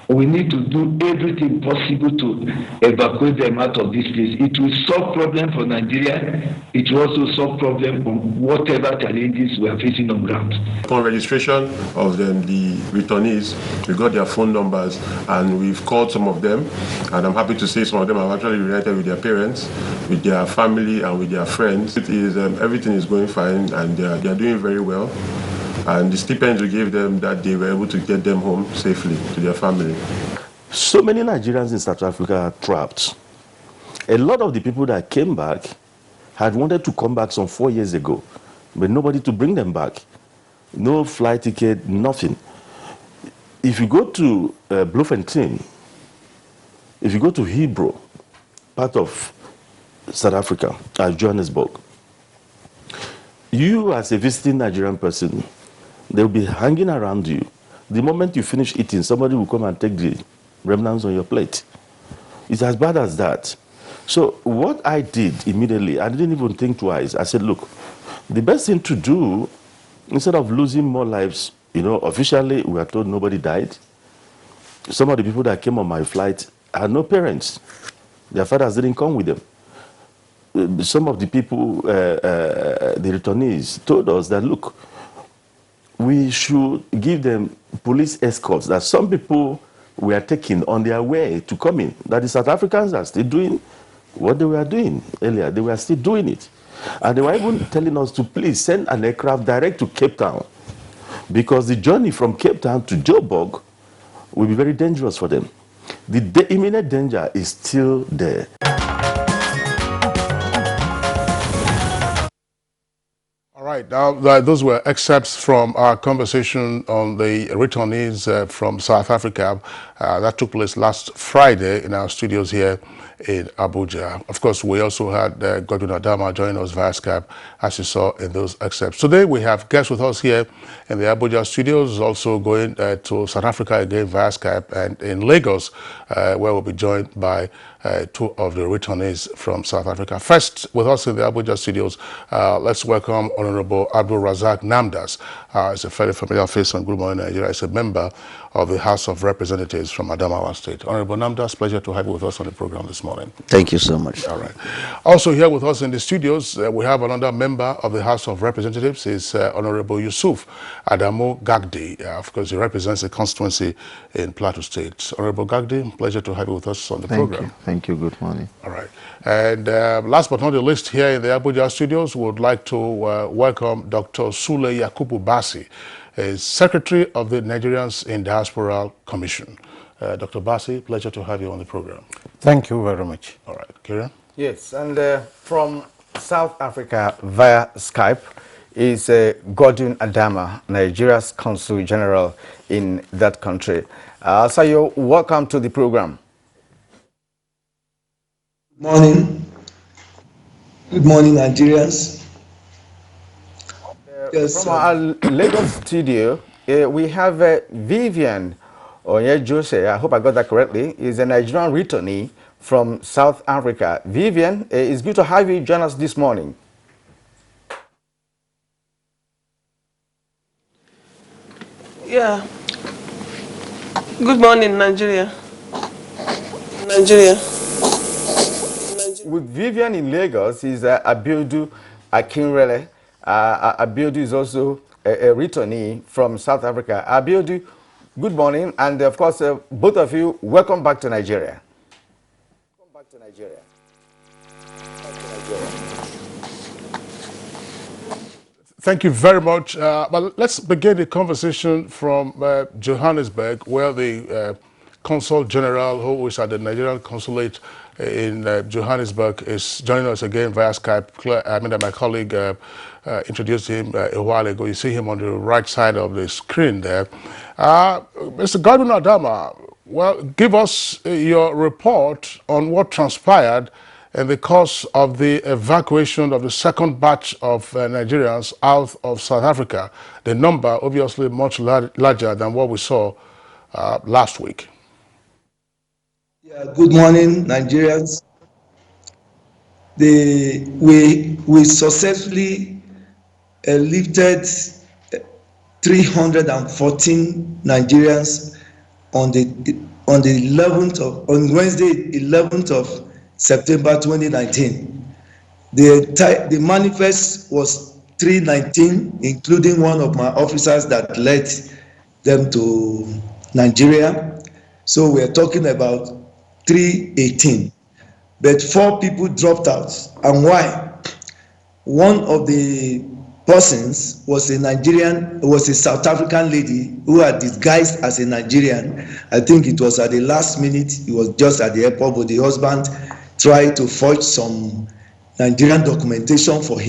We need to do everything possible to evacuate them out of this place. It will solve problem for Nigeria. It will also solve problem on whatever challenges we are facing on ground. Upon registration of them, the returnees, we got their phone numbers and we've called some of them. And I'm happy to say some of them have actually reunited with their parents, with their family, and with their friends. Everything is going fine and they are doing very well. And the stipends we gave them that day were able to get them home safely to their family. So many Nigerians in South Africa are trapped. A lot of the people that came back had wanted to come back some 4 years ago, but nobody to bring them back. No flight ticket, nothing. If you go to Bloemfontein, if you go to Hebrew, part of South Africa, Johannesburg, you as a visiting Nigerian person, they'll be hanging around you. The moment you finish eating, somebody will come and take the remnants on your plate. It's as bad as that. So what I did immediately, I didn't even think twice. I said, look, the best thing to do, instead of losing more lives, officially we are told nobody died. Some of the people that came on my flight had no parents. Their fathers didn't come with them. Some of the people, the returnees, told us that, look, we should give them police escorts, that some people were taken on their way to come in, that the South Africans are still doing what they were doing earlier. They were still doing it. And they were even telling us to please send an aircraft direct to Cape Town, because the journey from Cape Town to Joburg will be very dangerous for them. The imminent danger is still there. All right, now those were excerpts from our conversation on the returnees from South Africa that took place last Friday in our studios here in Abuja. Of course, we also had Godwin Adama join us via Skype, as you saw in those excerpts. Today, we have guests with us here in the Abuja studios, also going to South Africa again via Skype, and in Lagos, where we'll be joined by two of the returnees from South Africa. First, with us in the Abuja studios, let's welcome Honorable Abdul Razak Namdas. He's a very familiar face on Good Morning Nigeria. He's a member of the House of Representatives from Adamawa State. Honorable Namdas, pleasure to have you with us on the program this morning. Thank you so much. All right. Also here with us in the studios, we have another member of the House of Representatives, is Honorable Yusuf Adamu Gagdi. Of course, he represents a constituency in Plateau State. Honorable Gagdi, pleasure to have you with us on the program. Thank you. Good morning. All right. And last but not the least, here in the Abuja studios, we would like to welcome Dr. Sule Yakubu Basi, Secretary of the Nigerians in Diaspora Commission. Dr. Basi, pleasure to have you on the program. Thank you very much. All right. Kieran? Yes, and from South Africa via Skype is Godwin Adama, Nigeria's Consul General in that country. So you're welcome to the program. Good morning. Good morning, Nigerians. Yes, from our Lagos studio, we have Vivian Onyejose, I hope I got that correctly, is a Nigerian returnee from South Africa. Vivian, it's good to have you join us this morning. Yeah. Good morning, Nigeria. Nigeria. With Vivian in Lagos is Abiodun Akinrele. Abiodun is also a returnee from South Africa. Abiodun, Good morning, and of course, both of you, welcome back to Nigeria. Thank you very much. But let's begin the conversation from Johannesburg, where the Consul General, who is at the Nigerian Consulate in Johannesburg, is joining us again via Skype. My colleague introduced him a while ago. You see him on the right side of the screen there. Mr. Godwin Adama, well, give us your report on what transpired in the course of the evacuation of the second batch of Nigerians out of South Africa. The number obviously much larger than what we saw last week. Yeah, good morning, Nigerians. We successfully lifted 314 Nigerians on the 11th of on Wednesday, 11th of September 2019. The manifest was 319, including one of my officers that led them to Nigeria. So we're talking about 318. But 4 people dropped out. And why? One of the persons was a South African lady who had disguised as a Nigerian. I think it was at the last minute, he was just at the airport, but the husband tried to forge some Nigerian documentation for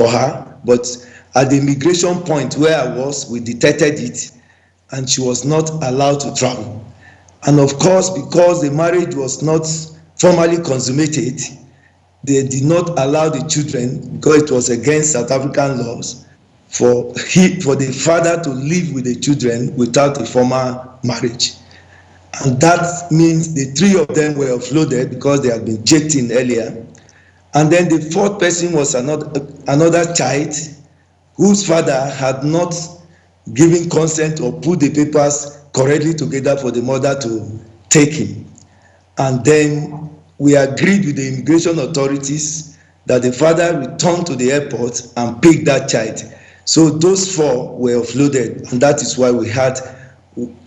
her. But at the immigration point where I was, we detected it, and she was not allowed to travel. And of course, because the marriage was not formally consummated, they did not allow the children, because it was against South African laws, for the father to live with the children without a formal marriage. And that means the 3 of them were offloaded because they had been checked in earlier. And then the 4th person was another child whose father had not given consent or put the papers correctly together for the mother to take him. And then we agreed with the immigration authorities that the father returned to the airport and picked that child. So those 4 were offloaded, and that is why we had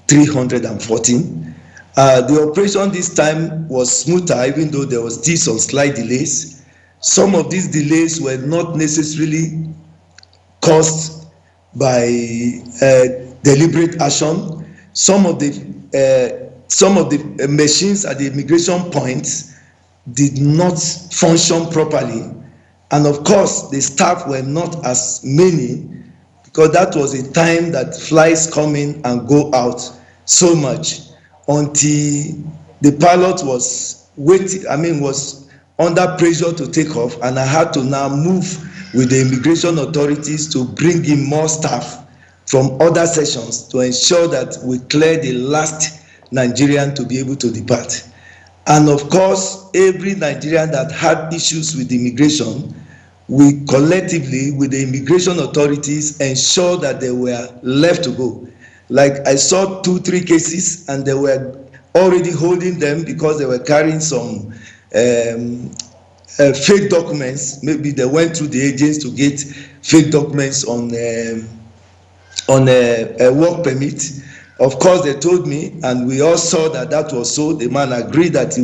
314. The operation this time was smoother, even though there was still some slight delays. Some of these delays were not necessarily caused by deliberate action. Some of the machines at the immigration points did not function properly, and of course the staff were not as many, because that was a time that flights come in and go out so much, until the pilot was under pressure to take off, and I had to now move with the immigration authorities to bring in more staff from other sessions to ensure that we clear the last Nigerian to be able to depart. And of course, every Nigerian that had issues with immigration, we collectively, with the immigration authorities, ensured that they were left to go. Like I saw 2-3 cases, and they were already holding them because they were carrying some fake documents. Maybe they went through the agents to get fake documents on a work permit. Of course, they told me, and we all saw that that was so. The man agreed that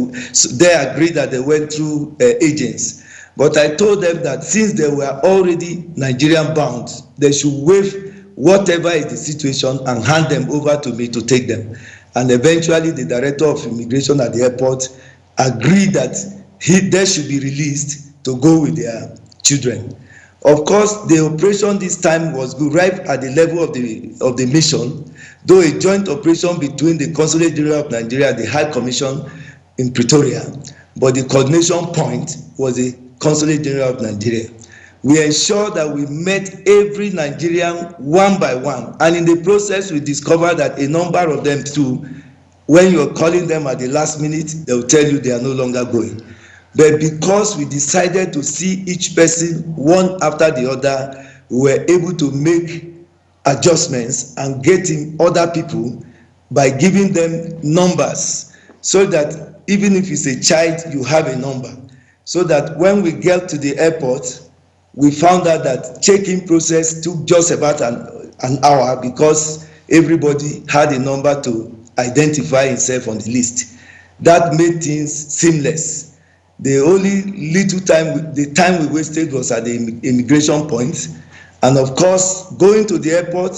they agreed that they went through agents. But I told them that since they were already Nigerian bound, they should waive whatever is the situation and hand them over to me to take them. And eventually, the director of immigration at the airport agreed that they should be released to go with their children. Of course, the operation this time was good right at the level of the mission, though a joint operation between the Consulate General of Nigeria and the High Commission in Pretoria, but the coordination point was the Consulate General of Nigeria. We ensured that we met every Nigerian one by one, and in the process we discovered that a number of them too, when you're calling them at the last minute, they'll tell you they are no longer going. But because we decided to see each person one after the other, we were able to make adjustments and getting other people by giving them numbers, so that even if it's a child, you have a number. So that when we get to the airport, we found out that check-in process took just about an hour, because everybody had a number to identify himself on the list. That made things seamless. The only little time, the time we wasted was at the immigration point. And of course, going to the airport,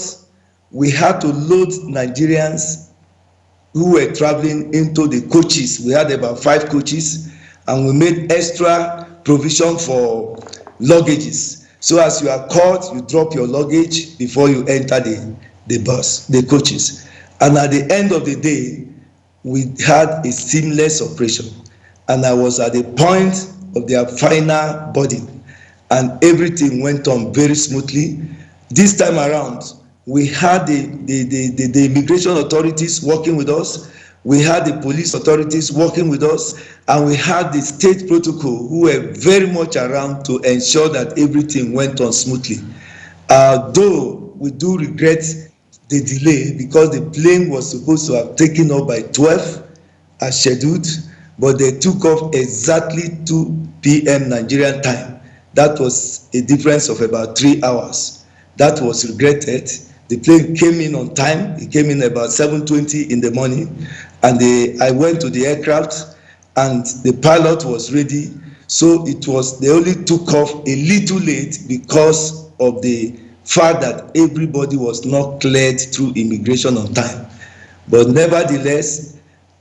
we had to load Nigerians who were traveling into the coaches. We had about 5 coaches, and we made extra provision for luggages. So as you are called, you drop your luggage before you enter the bus, the coaches. And at the end of the day, we had a seamless operation. And I was at the point of their final boarding, and everything went on very smoothly. This time around, we had the immigration authorities working with us, we had the police authorities working with us, and we had the state protocol who were very much around to ensure that everything went on smoothly. Though we do regret the delay, because the plane was supposed to have taken off by 12 as scheduled, but they took off exactly 2 p.m. Nigerian time. That was a difference of about 3 hours. That was regretted. The plane came in on time. It came in about 7:20 in the morning, and I went to the aircraft, and the pilot was ready. So they only took off a little late because of the fact that everybody was not cleared through immigration on time. But nevertheless,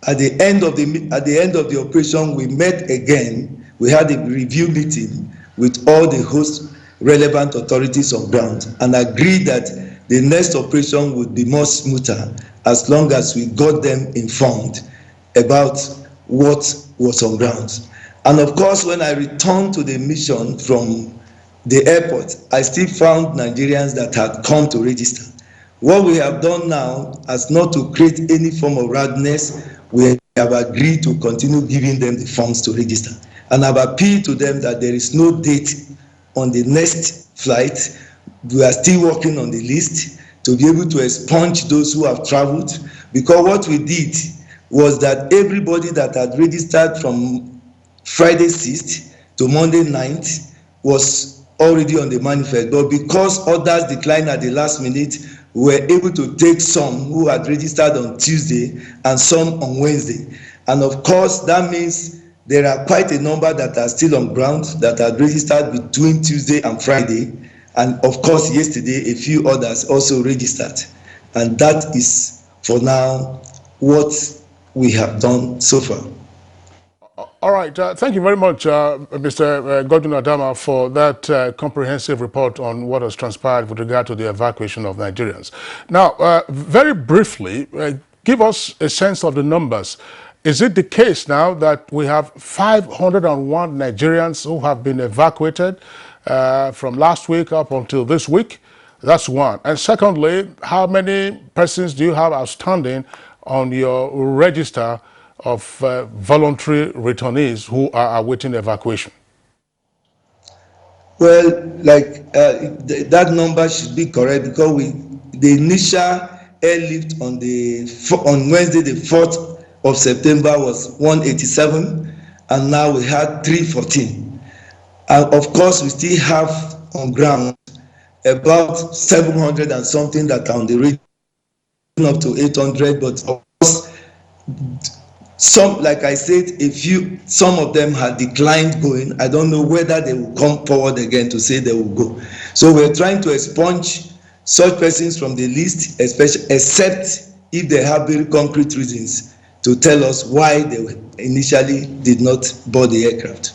at the end of the operation, we met again. We had a review meeting with all the host relevant authorities on ground, and agreed that the next operation would be more smoother as long as we got them informed about what was on ground. And of course, when I returned to the mission from the airport, I still found Nigerians that had come to register. What we have done now, as not to create any form of radness, we have agreed to continue giving them the forms to register. And I've appealed to them that there is no date on the next flight. We are still working on the list to be able to expunge those who have traveled, because what we did was that everybody that had registered from Friday 6th to Monday 9th was already on the manifest, but because others declined at the last minute, we were able to take some who had registered on Tuesday and some on Wednesday. And of course, that means there are quite a number that are still on ground that had registered between Tuesday and Friday. And of course, yesterday, a few others also registered. And that is, for now, what we have done so far. All right. Thank you very much, Mr. Godwin Adama, for that comprehensive report on what has transpired with regard to the evacuation of Nigerians. Now, very briefly, give us a sense of the numbers. Is it the case now that we have 501 Nigerians who have been evacuated from last week up until this week? That's one. And secondly, how many persons do you have outstanding on your register of voluntary returnees who are awaiting evacuation? Well, that number should be correct, because the initial airlift on Wednesday, the 4th of September, was 187, and now we had 314. And of course, we still have on ground about 700 and something that are on the region up to 800, but of course, some, like I said, some of them had declined going. I don't know whether they will come forward again to say they will go. So we're trying to expunge such persons from the list, except if they have very concrete reasons to tell us why they initially did not board the aircraft.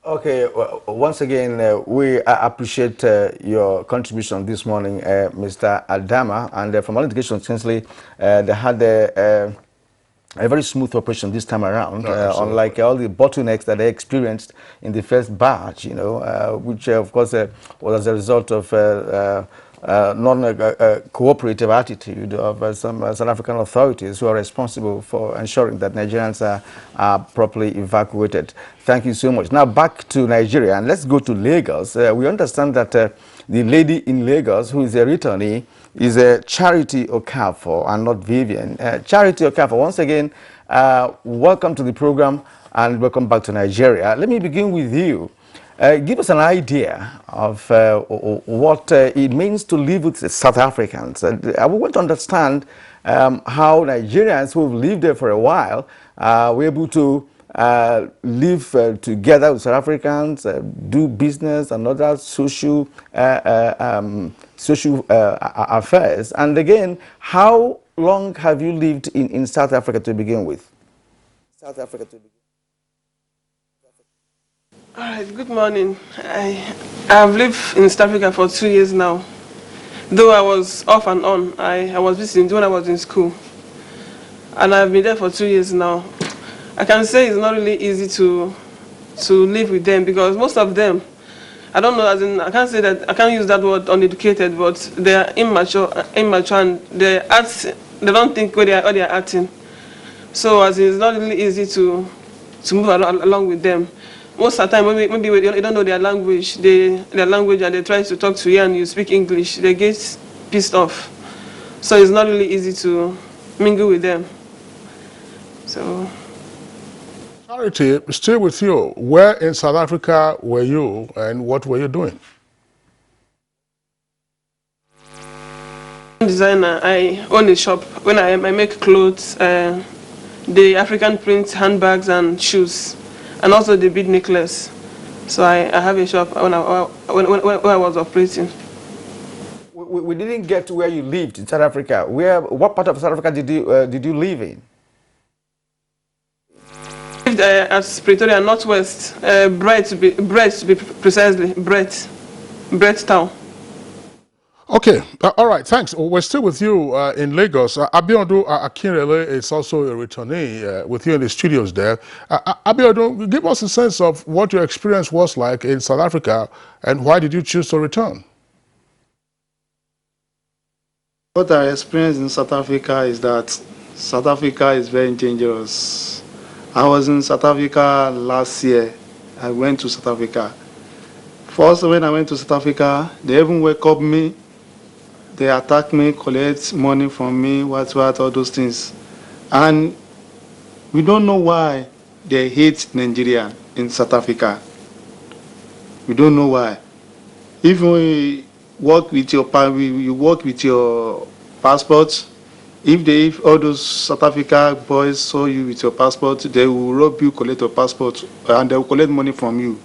Okay, well, once again, we appreciate your contribution this morning, Mr. Adama, and from all indications, essentially, they had a very smooth operation this time around, unlike all the bottlenecks that they experienced in the first batch, which of course was as a result of non-cooperative attitude of some South African authorities who are responsible for ensuring that Nigerians are properly evacuated. Thank you so much. Now back to Nigeria, and let's go to Lagos. We understand that the lady in Lagos who is a returnee is Charity Okafor and not Vivian. Charity Okafor, once again, welcome to the program and welcome back to Nigeria. Let me begin with you. Give us an idea of what it means to live with South Africans. I want to understand how Nigerians who have lived there for a while were able to live together with South Africans, do business and other social affairs. And again, how long have you lived in South Africa to begin with? South Africa to begin. All right, good morning. I've lived in South Africa for 2 years now. Though I was off and on, I was visiting when I was in school. And I've been there for 2 years now. I can say it's not really easy to live with them because most of them, I don't know, as in, I can't say that, I can't use that word uneducated, but they are immature and they don't think what they are acting. So as in, it's not really easy to move along with them. Most of the time, maybe you don't know their language, and they try to talk to you and you speak English, they get pissed off. So it's not really easy to mingle with them. So. Charity, still with you. Where in South Africa were you and what were you doing? Designer, I own a shop. When I make clothes, the African print handbags and shoes, and also the bead necklace. So I have a shop when I was operating. We didn't get to where you lived in South Africa. What part of South Africa did you live in? I lived at Pretoria, Northwest, Brett to be precisely, Brett Town. Okay, all right, thanks. We're still with you in Lagos. Abiodun Akinrele is also a returnee with you in the studios there. Abiodun, give us a sense of what your experience was like in South Africa and why did you choose to return? What I experienced in South Africa is that South Africa is very dangerous. I was in South Africa last year. I went to South Africa. First, when I went to South Africa, they even welcomed me. They attack me, collect money from me, what, all those things. And we don't know why they hate Nigeria in South Africa. We don't know why. If we work with you work with your passport, if all those South Africa boys saw you with your passport, they will rob you, collect your passport, and they will collect money from you.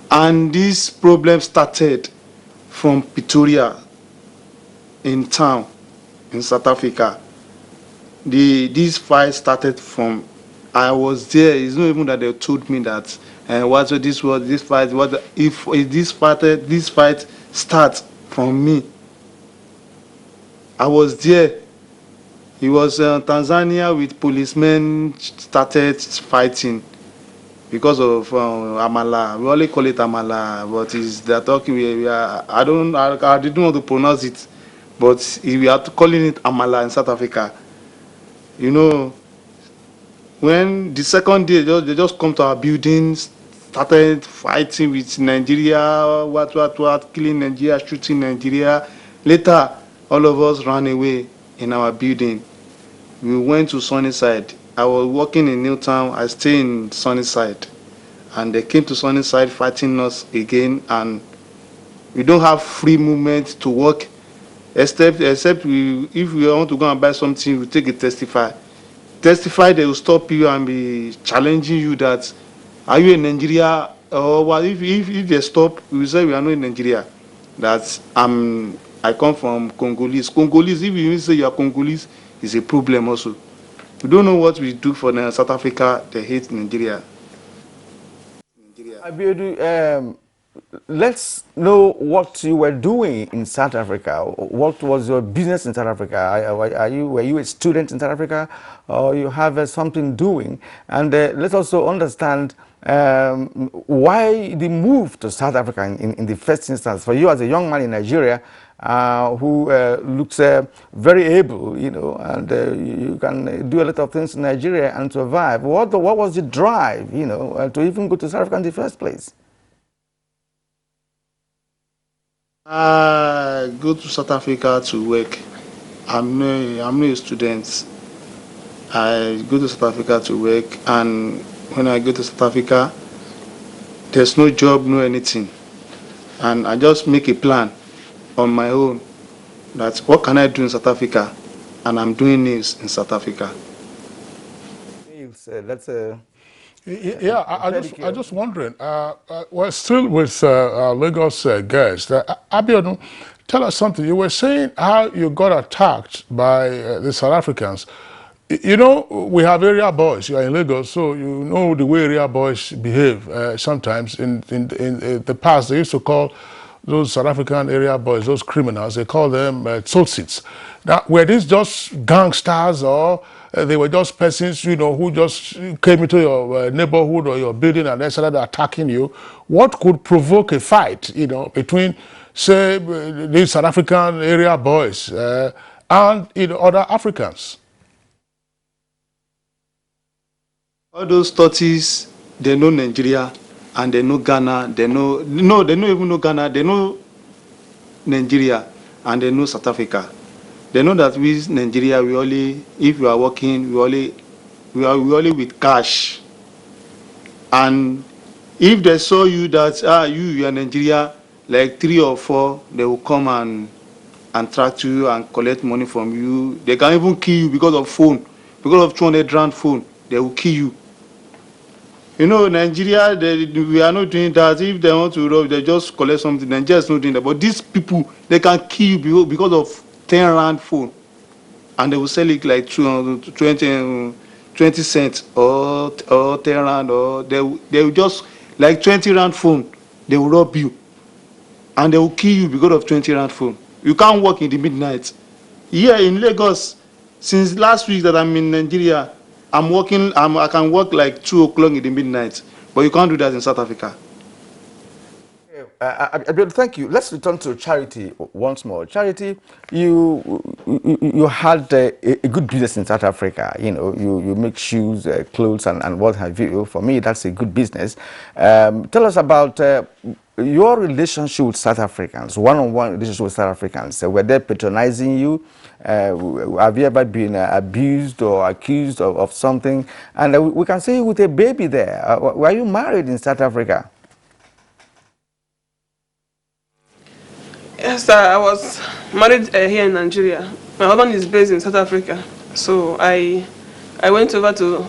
And this problem started from Pretoria, in town in South Africa. This fight started from, I was there. It's not even that they told me that this fight starts from me. I was there. It was Tanzania with policemen started fighting because of Amala. We only call it Amala, but they're talking. I didn't want to pronounce it. But we are calling it Amala in South Africa. You know, when the second day they just come to our buildings, started fighting with Nigeria, what, killing Nigeria, shooting Nigeria. Later, all of us ran away in our building. We went to Sunnyside. I was working in Newtown. I stayed in Sunnyside. And they came to Sunnyside fighting us again. And we don't have free movement to work. Except if we want to go and buy something, we take a testify. Testify, they will stop you and be challenging you that, are you in Nigeria? Or what? If they stop, we will say we are not in Nigeria. That I come from Congolese. Congolese, if you say you are Congolese, is a problem also. We don't know what we do for South Africa. They hate Nigeria. Abiodun, let's know what you were doing in South Africa. What was your business in South Africa? Were you a student in South Africa, or you have something doing? And let's also understand why the move to South Africa in the first instance. For you as a young man in Nigeria who looks very able, you know, and you can do a lot of things in Nigeria and survive. What was the drive, you know, to even go to South Africa in the first place? I go to South Africa to work. I'm not a student. I go to South Africa to work, and when I go to South Africa, there's no job, no anything. And I just make a plan on my own that what can I do in South Africa? And I'm doing news in South Africa. That's Yeah, I just wondering. We're still with our Lagos guest. Abiodun, tell us something. You were saying how you got attacked by the South Africans. You know, we have area boys. You are in Lagos, so you know the way area boys behave. Sometimes in the past, they used to call those South African area boys, those criminals, they call them tsotsits. Now, were these just gangsters, or they were just persons, you know, who just came into your neighborhood or your building and then started attacking you? What could provoke a fight, you know, between, say, these South African area boys and, you know, other Africans? All those 30s, they know Nigeria and they know Ghana. They know, no, they don't even know Ghana. They know Nigeria and they know South Africa. They know that we Nigeria, we only, if you are working, we only with cash. And if they saw you that you are Nigeria, like 3 or 4, they will come and track you and collect money from you. They can even kill you because of phone, because of 200 rand phone. They will kill you. You know, Nigeria, we are not doing that. If they want to rob, they just collect something. Nigeria is not doing that. But these people, they can kill you because of 10 rand phone. And they will sell it like 20 cents or 10 rand, or they will just, like 20 rand phone, they will rob you. And they will kill you because of 20 rand phone. You can't work in the midnight. Here in Lagos, since last week that I'm in Nigeria, I'm working, I can work like 2 o'clock in the midnight, but you can't do that in South Africa. Thank you. Let's return to Charity once more. Charity, you had a good business in South Africa. You know, you make shoes, clothes, and what have you. For me, that's a good business. Tell us about your relationship with South Africans, one-on-one relationship with South Africans. Were they patronizing you? Have you ever been abused or accused of something? And we can say with a baby there. Were you married in South Africa? Yes, sir, I was married here in Nigeria. My husband is based in South Africa, so I went over to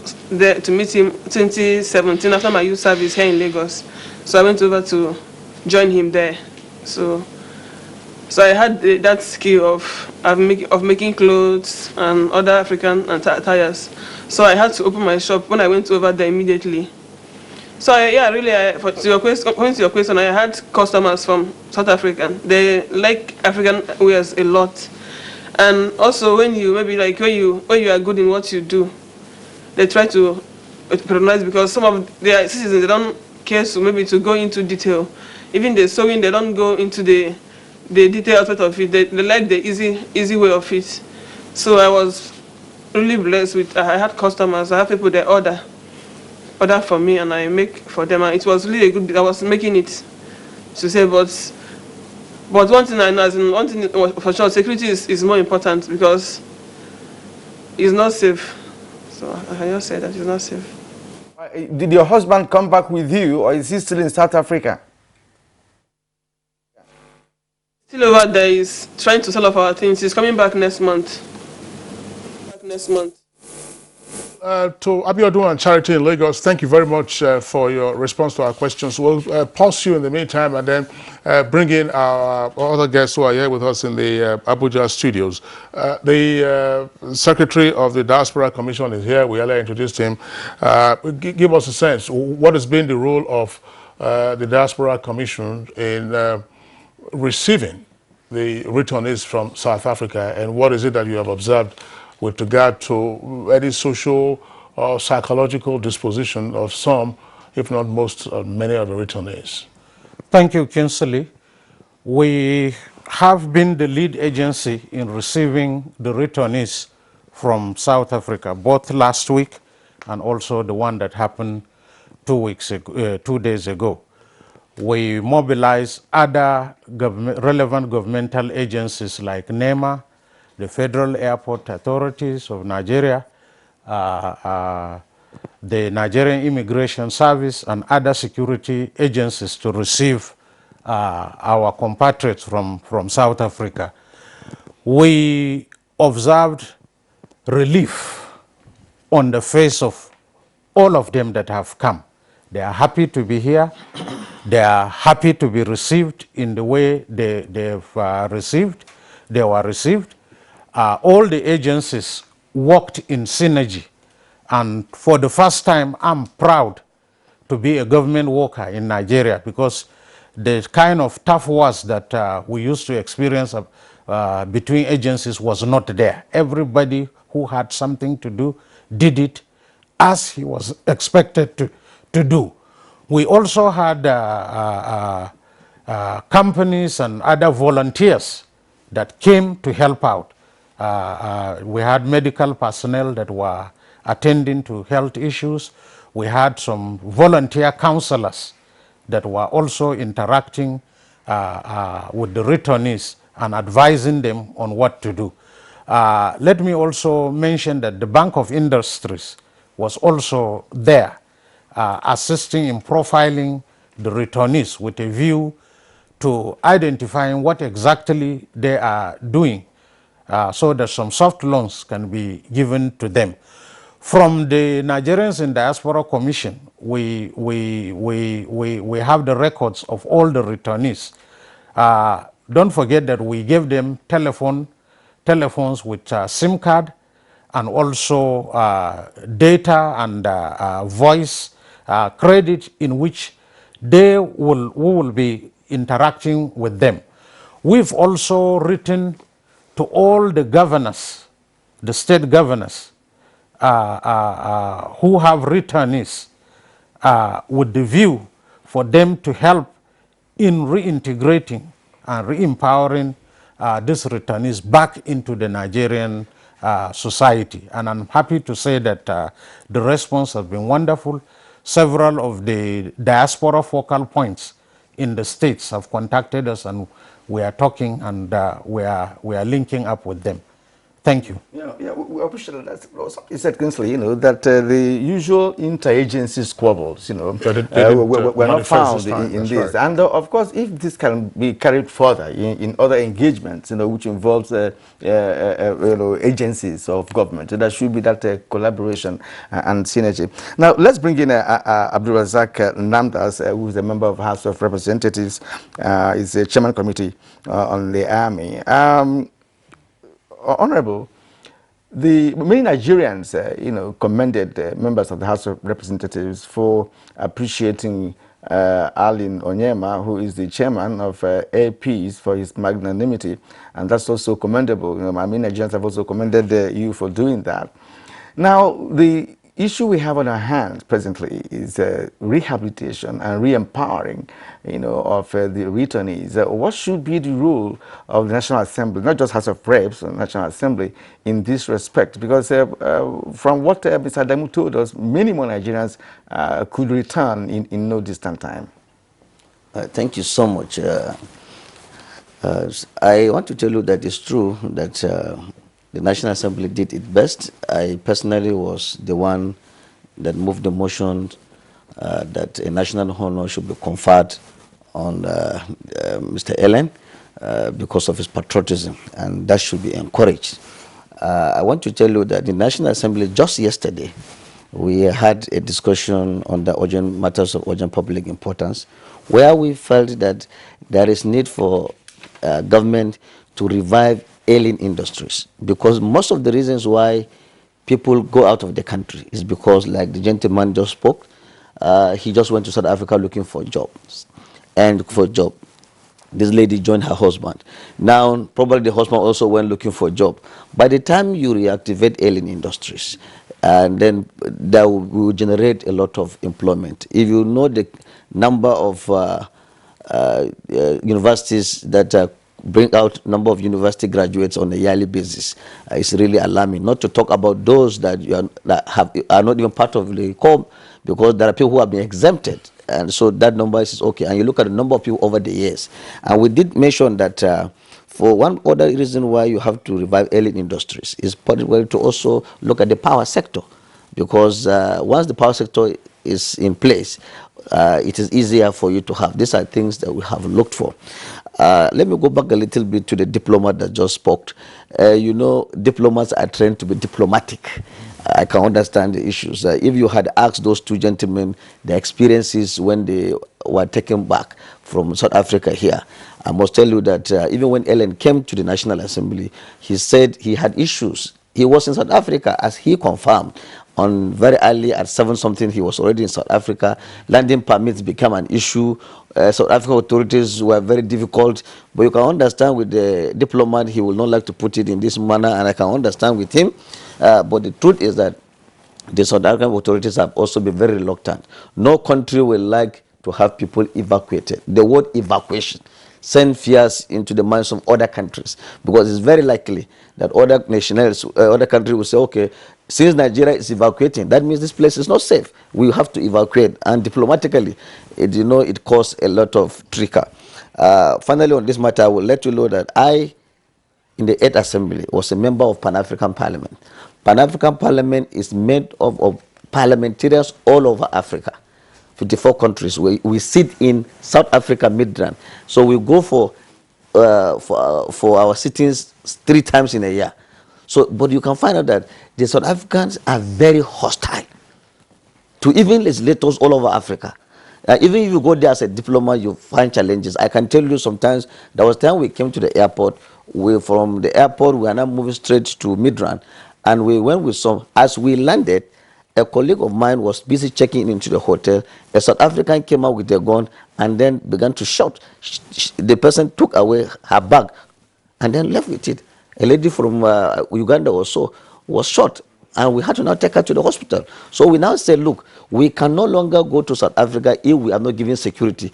meet him 2017 after my youth service here in Lagos. So I went over to join him there. So I had that skill of making clothes and other African attires. So I had to open my shop when I went over there immediately. So yeah, really, to your question, I had customers from South Africa. They like African wears a lot, and also when you are good in what you do, they try to patronize, because some of their citizens, they don't care to go into detail. Even the sewing, they don't go into the detail aspect of it. They like the easy way of it. So I was really blessed with. I had customers. I have people that order for me and I make for them, and it was really a good. I was making it to say, but one thing I know, one thing for sure, security is more important, because it's not safe. So I can just say that it's not safe. Did your husband come back with you, or is he still in South Africa? Still over there, he's trying to sell off our things. He's coming back next month. To Abiodun and Charity in Lagos, thank you very much for your response to our questions. We'll pause you in the meantime and then bring in our other guests who are here with us in the Abuja studios. The Secretary of the Diaspora Commission is here. We earlier introduced him. Give us a sense. What has been the role of the Diaspora Commission in receiving the returnees from South Africa, and what is it that you have observed with regard to any social or psychological disposition of some, if not most, many of the returnees? Thank you, Kinsley. We have been the lead agency in receiving the returnees from South Africa, both last week and also the one that happened 2 days ago. We mobilize other relevant governmental agencies like NEMA, the Federal Airport Authorities of Nigeria, the Nigerian Immigration Service and other security agencies to receive our compatriots from South Africa. We observed relief on the face of all of them that have come. They are happy to be here. They are happy to be received in the way they were received. All the agencies worked in synergy. And for the first time, I'm proud to be a government worker in Nigeria, because the kind of tough wars that we used to experience between agencies was not there. Everybody who had something to do did it as he was expected to do. We also had companies and other volunteers that came to help out. We had medical personnel that were attending to health issues. We had some volunteer counselors that were also interacting with the returnees and advising them on what to do. Let me also mention that the Bank of Industries was also there, assisting in profiling the returnees with a view to identifying what exactly they are doing, so that some soft loans can be given to them. From the Nigerians in Diaspora Commission, we have the records of all the returnees. Don't forget that we gave them telephones with SIM card, and also data and voice credit, in which we will be interacting with them. We've also written to all the governors, the state governors, who have returnees, with the view for them to help in reintegrating and re-empowering these returnees back into the Nigerian society. And I'm happy to say that the response has been wonderful. Several of the diaspora focal points in the states have contacted us, and we are talking, and we are linking up with them. Thank you. We appreciate that. You said, Kingsley, that the usual interagency squabbles, were not found in this. Right. And of course, if this can be carried further in other engagements, which involves agencies of government, there should be that collaboration and synergy. Now, let's bring in Abdulrazak Namdas, who is a member of House of Representatives, is a chairman committee on the Army. Honorable, many Nigerians, commended members of the House of Representatives for appreciating Allen Onyema, who is the chairman of APs, for his magnanimity, and that's also commendable. Many Nigerians have also commended you for doing that. Now, the issue we have on our hands presently is rehabilitation and re-empowering, of the returnees. What should be the role of the National Assembly, not just House of Reps, the National Assembly, in this respect? Because from what Mr. Adamu told us, many more Nigerians could return in no distant time. Thank you so much. I want to tell you that it's true that the National Assembly did its best. I personally was the one that moved the motion that a national honor should be conferred on Mr. Allen because of his patriotism, and that should be encouraged. I want to tell you that the National Assembly just yesterday, we had a discussion on the urgent matters of urgent public importance, where we felt that there is need for government to revive ailing industries, because most of the reasons why people go out of the country is because, like the gentleman just spoke, he just went to South Africa looking for jobs, and for a job, this lady joined her husband. Now, probably the husband also went looking for a job. By the time you reactivate ailing industries, and then that will generate a lot of employment. If you know the number of universities that bring out number of university graduates on a yearly basis, it's really alarming. Not to talk about those that are not even part of the core, because there are people who have been exempted, and so that number is okay. And you look at the number of people over the years, and we did mention that for one other reason why you have to revive ailing industries is particularly to also look at the power sector, because once the power sector is in place, it is easier for you to have. These are things that we have looked for. Let me go back a little bit to the diplomat that just spoke. You know, diplomats are trained to be diplomatic. I can understand the issues. If you had asked those two gentlemen their experiences when they were taken back from South Africa here, I must tell you that even when Ellen came to the National Assembly, he said he had issues. He was in South Africa, as he confirmed, on very early at 7 something. He was already in South Africa. Landing permits became an issue. South African authorities were very difficult, but you can understand with the diplomat, he will not like to put it in this manner, and I can understand with him. But the truth is that the South African authorities have also been very reluctant. No country will like to have people evacuated. The word evacuation send fears into the minds of other countries, because it's very likely that other nationals, other countries will say, okay, since Nigeria is evacuating, that means this place is not safe. We have to evacuate, and diplomatically, it caused a lot of trickery. Finally, on this matter, I will let you know that I, in the 8th Assembly, was a member of Pan-African Parliament. Pan-African Parliament is made up of parliamentarians all over Africa. 54 countries. We sit in South Africa, Midrand. So we go for our sittings 3 times in a year. So, but you can find out that the South Africans are very hostile to even legislators all over Africa. Even if you go there as a diplomat, you find challenges. I can tell you sometimes, there was time we came to the airport. From the airport, we are now moving straight to Midrand. And we went with some, as we landed, a colleague of mine was busy checking into the hotel. A South African came out with a gun and then began to shout. The person took away her bag and then left with it. A lady from Uganda also was shot, and we had to now take her to the hospital. So we now say, look, we can no longer go to South Africa if we are not giving security.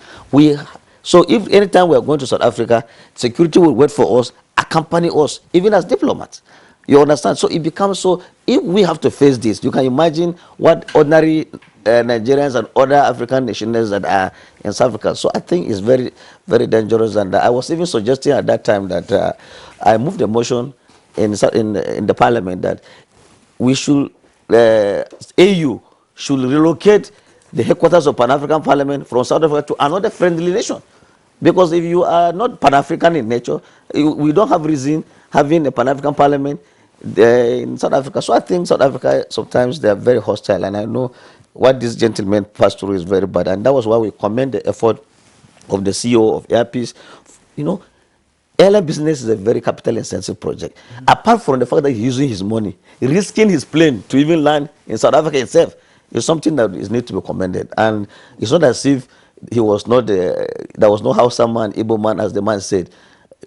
So if anytime we are going to South Africa, security will wait for us, accompany us, even as diplomats. You understand? So it becomes so, if we have to face this, you can imagine what ordinary Nigerians and other African nationals that are in South Africa. So I think it's very, very dangerous. And I was even suggesting at that time that I moved a motion in the parliament that we should, AU should relocate the headquarters of Pan-African Parliament from South Africa to another friendly nation. Because if you are not Pan-African in nature, we don't have reason having a Pan-African Parliament in South Africa. So I think South Africa, sometimes they are very hostile, and I know what this gentleman passed through is very bad, and that was why we commend the effort of the CEO of Airpeace. You know, airline business is a very capital-intensive project. Apart from the fact that he's using his money, risking his plane to even land in South Africa itself, is something that is need to be commended. And it's not as if he was not, there was no Hausa man, Igbo man, as the man said.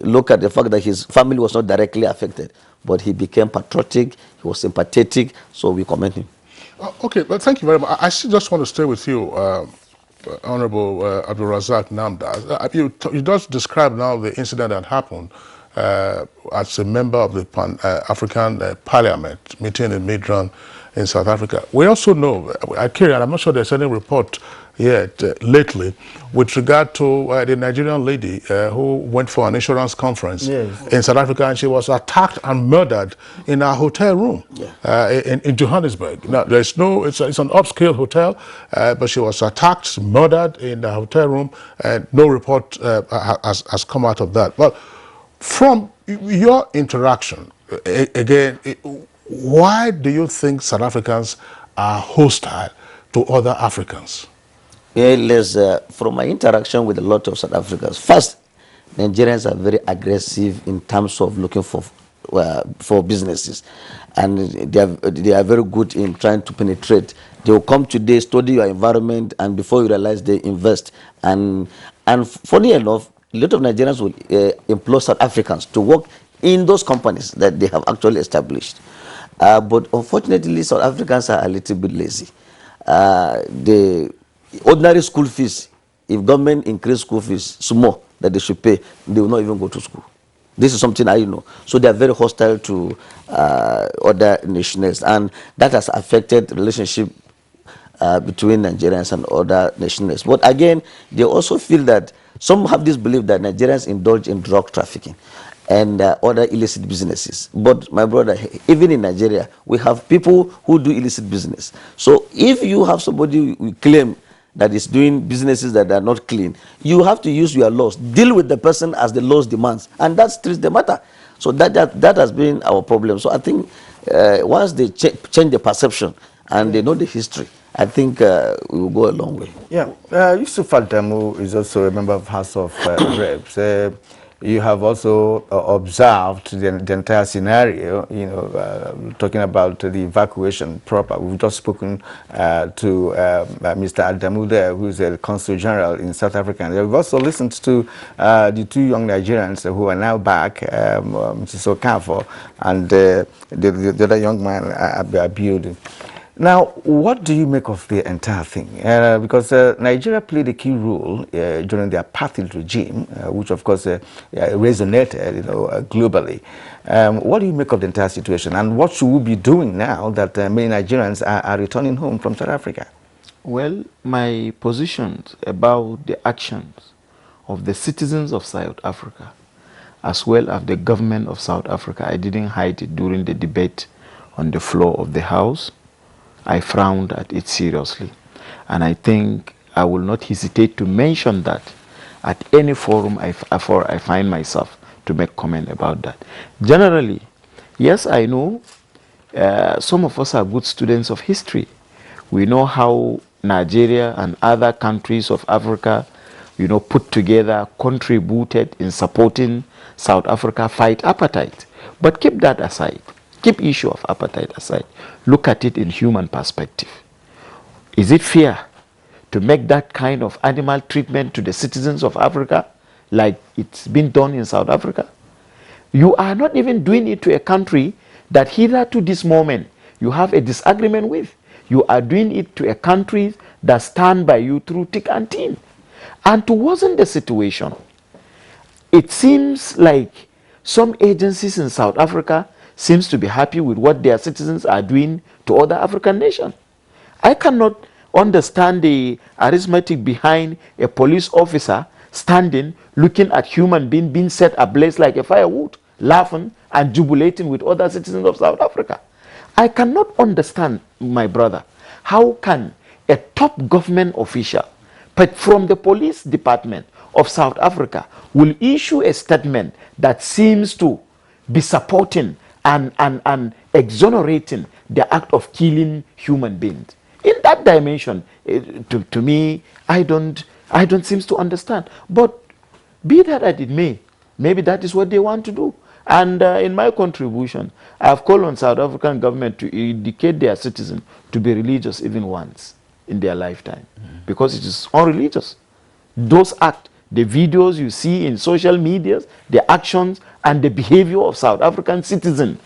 Look at the fact that his family was not directly affected, but he became patriotic, he was sympathetic, so we commend him. Okay, but thank you very much. I still just want to stay with you, Honorable Abdul Razak Namdar. You just described now the incident that happened as a member of the Pan-African Parliament meeting in Midrand in South Africa. We also know, I'm not sure there's any report yet lately with regard to the Nigerian lady who went for an insurance conference in South Africa, and she was attacked and murdered in a hotel room in Johannesburg. Now, there's no, it's an upscale hotel, but she was attacked, murdered in a hotel room, and no report has come out of that. But from your interaction, again, why do you think South Africans are hostile to other Africans? From my interaction with a lot of South Africans, first, Nigerians are very aggressive in terms of looking for businesses, and they are very good in trying to penetrate. They will come today, study your environment, and before you realize, they invest. And funny enough, a lot of Nigerians will employ South Africans to work in those companies that they have actually established. But unfortunately, South Africans are a little bit lazy. The ordinary school fees, if government increase school fees small that they should pay, they will not even go to school. This is something I know. So they are very hostile to other nationals, and that has affected the relationship between Nigerians and other nationals. But again, they also feel that some have this belief that Nigerians indulge in drug trafficking. and other illicit businesses. But my brother, even in Nigeria, we have people who do illicit business. So if you have somebody who claim that is doing businesses that are not clean, you have to use your laws, deal with the person as the laws demands, and that treats the matter. So that has been our problem. So I think once they change the perception and they know the history, I think we will go a long way. Yeah, Yusuf Adamu is also a member of House of Reps. You have also observed the entire scenario, you know, talking about the evacuation proper. We've just spoken to Mr. Adamu there, who is the Consul General in South Africa. And we've also listened to the two young Nigerians who are now back, Mrs. Okafor and the other young man, Abiodun. Now, what do you make of the entire thing? Because Nigeria played a key role during the apartheid regime, which of course resonated, you know, globally. What do you make of the entire situation, and what should we be doing now that many Nigerians are returning home from South Africa? Well, my positions about the actions of the citizens of South Africa, as well as the government of South Africa, I didn't hide it during the debate on the floor of the House. I frowned at it seriously. And I think I will not hesitate to mention that at any forum I find myself to make comment about that. Generally, yes, I know some of us are good students of history. We know how Nigeria and other countries of Africa, you know, put together, contributed in supporting South Africa fight apartheid. But keep that aside. Keep issue of apartheid aside. Look at it in human perspective. Is it fair to make that kind of animal treatment to the citizens of Africa like it's been done in South Africa? You are not even doing it to a country that hitherto this moment you have a disagreement with. You are doing it to a country that stand by you through thick and thin. And to worsen the situation, it seems like some agencies in South Africa seems to be happy with what their citizens are doing to other African nations. I cannot understand the arithmetic behind a police officer standing, looking at human being set ablaze like a firewood, laughing and jubilating with other citizens of South Africa. I cannot understand, my brother, how can a top government official, but from the police department of South Africa, will issue a statement that seems to be supporting and exonerating the act of killing human beings. In that dimension, to me, I don't seem to understand. But be that as it may, maybe that is what they want to do. And in my contribution, I have called on South African government to educate their citizens to be religious even once in their lifetime, because it is unreligious. Those acts, the videos you see in social media, the actions and the behavior of South African citizens,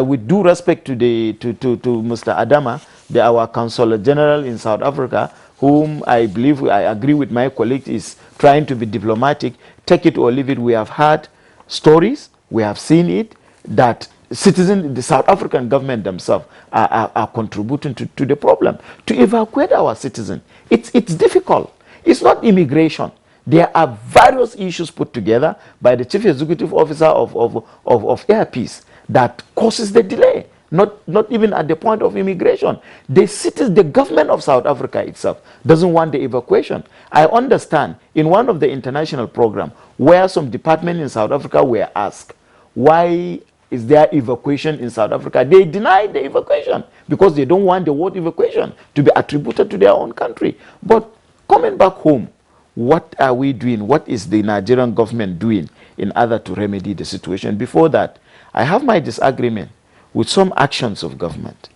with due respect to Mr. Adama, our Consul General in South Africa, whom I believe, I agree with my colleague, is trying to be diplomatic. Take it or leave it. We have heard stories, we have seen it, that citizens, the South African government themselves are contributing to the problem. To evacuate our citizens, it's difficult. It's not immigration. There are various issues put together by the Chief Executive Officer of Air Peace that causes the delay, not even at the point of immigration. The government of South Africa itself doesn't want the evacuation. I understand in one of the international programs where some department in South Africa were asked, why is there evacuation in South Africa? They denied the evacuation because they don't want the word evacuation to be attributed to their own country. But coming back home, what are we doing? What is the Nigerian government doing in order to remedy the situation? Before that, I have my disagreement with some actions of government.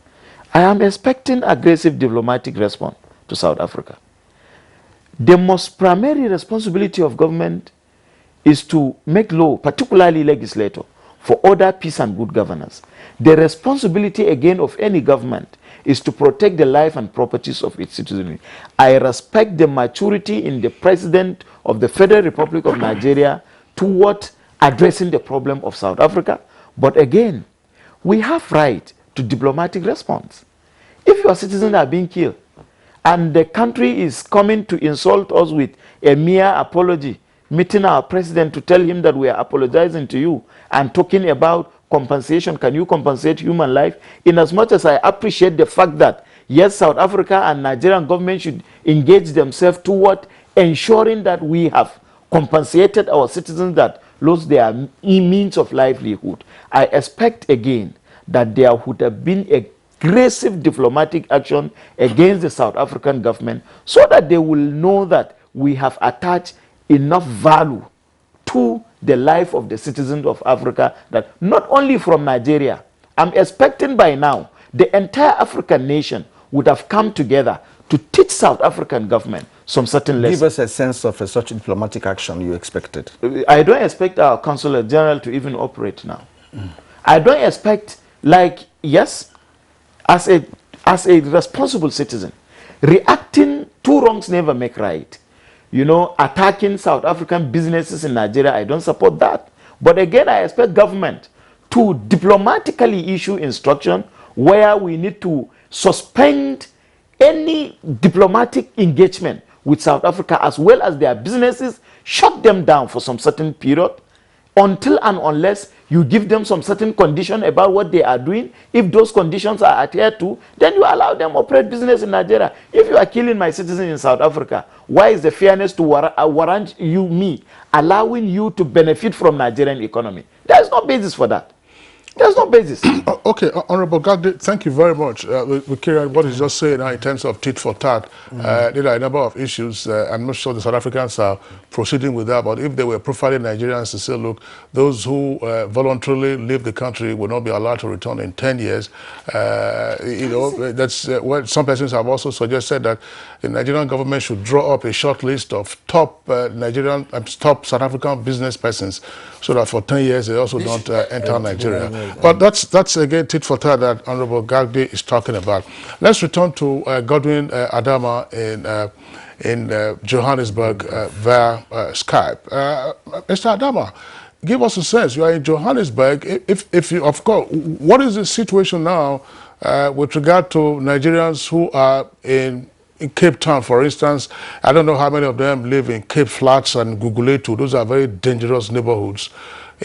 I am expecting aggressive diplomatic response to South Africa. The most primary responsibility of government is to make law, particularly legislator, for order, peace and good governance. The responsibility again of any government is to protect the life and properties of its citizenry. I respect the maturity in the President of the Federal Republic of Nigeria toward addressing the problem of South Africa. But again, we have right to diplomatic response. If your citizens are being killed and the country is coming to insult us with a mere apology, meeting our president to tell him that we are apologizing to you and talking about compensation. Can you compensate human life? In as much as I appreciate the fact that, yes, South Africa and Nigerian government should engage themselves toward ensuring that we have compensated our citizens that lost their means of livelihood. I expect again that there would have been aggressive diplomatic action against the South African government so that they will know that we have attached enough value to the life of the citizens of Africa, that not only from Nigeria, I'm expecting by now the entire African nation would have come together to teach South African government some certain lessons. Give us a sense of such diplomatic action you expected. I don't expect our consular general to even operate now. I don't expect, like, yes, as a responsible citizen, reacting to wrongs never make right. You know, attacking South African businesses in Nigeria, I don't support that. But again, I expect government to diplomatically issue instruction where we need to suspend any diplomatic engagement with South Africa as well as their businesses, shut them down for some certain period until and unless you give them some certain condition about what they are doing. If those conditions are adhered to, then you allow them operate business in Nigeria. If you are killing my citizens in South Africa, why is the fairness to warrant me allowing you to benefit from Nigerian economy? There is no basis for that. There's no basis. Okay, Honorable Gagdi, thank you very much. We carry on what he's just saying now in terms of tit for tat. There are a number of issues. I'm not sure the South Africans are proceeding with that, but if they were profiling Nigerians to say, look, those who voluntarily leave the country will not be allowed to return in 10 years. You know, that's what some persons have also suggested, that the Nigerian government should draw up a short list of top top South African business persons, so that for 10 years they also don't enter Nigeria. But that's again tit for tat that Honorable Gagdi is talking about. Let's return to Godwin Adama in Johannesburg via Skype. Mr. Adama, give us a sense. You are in Johannesburg. If you, of course, what is the situation now with regard to Nigerians who are in Cape Town, for instance? I don't know how many of them live in Cape Flats and Guguletu. Those are very dangerous neighborhoods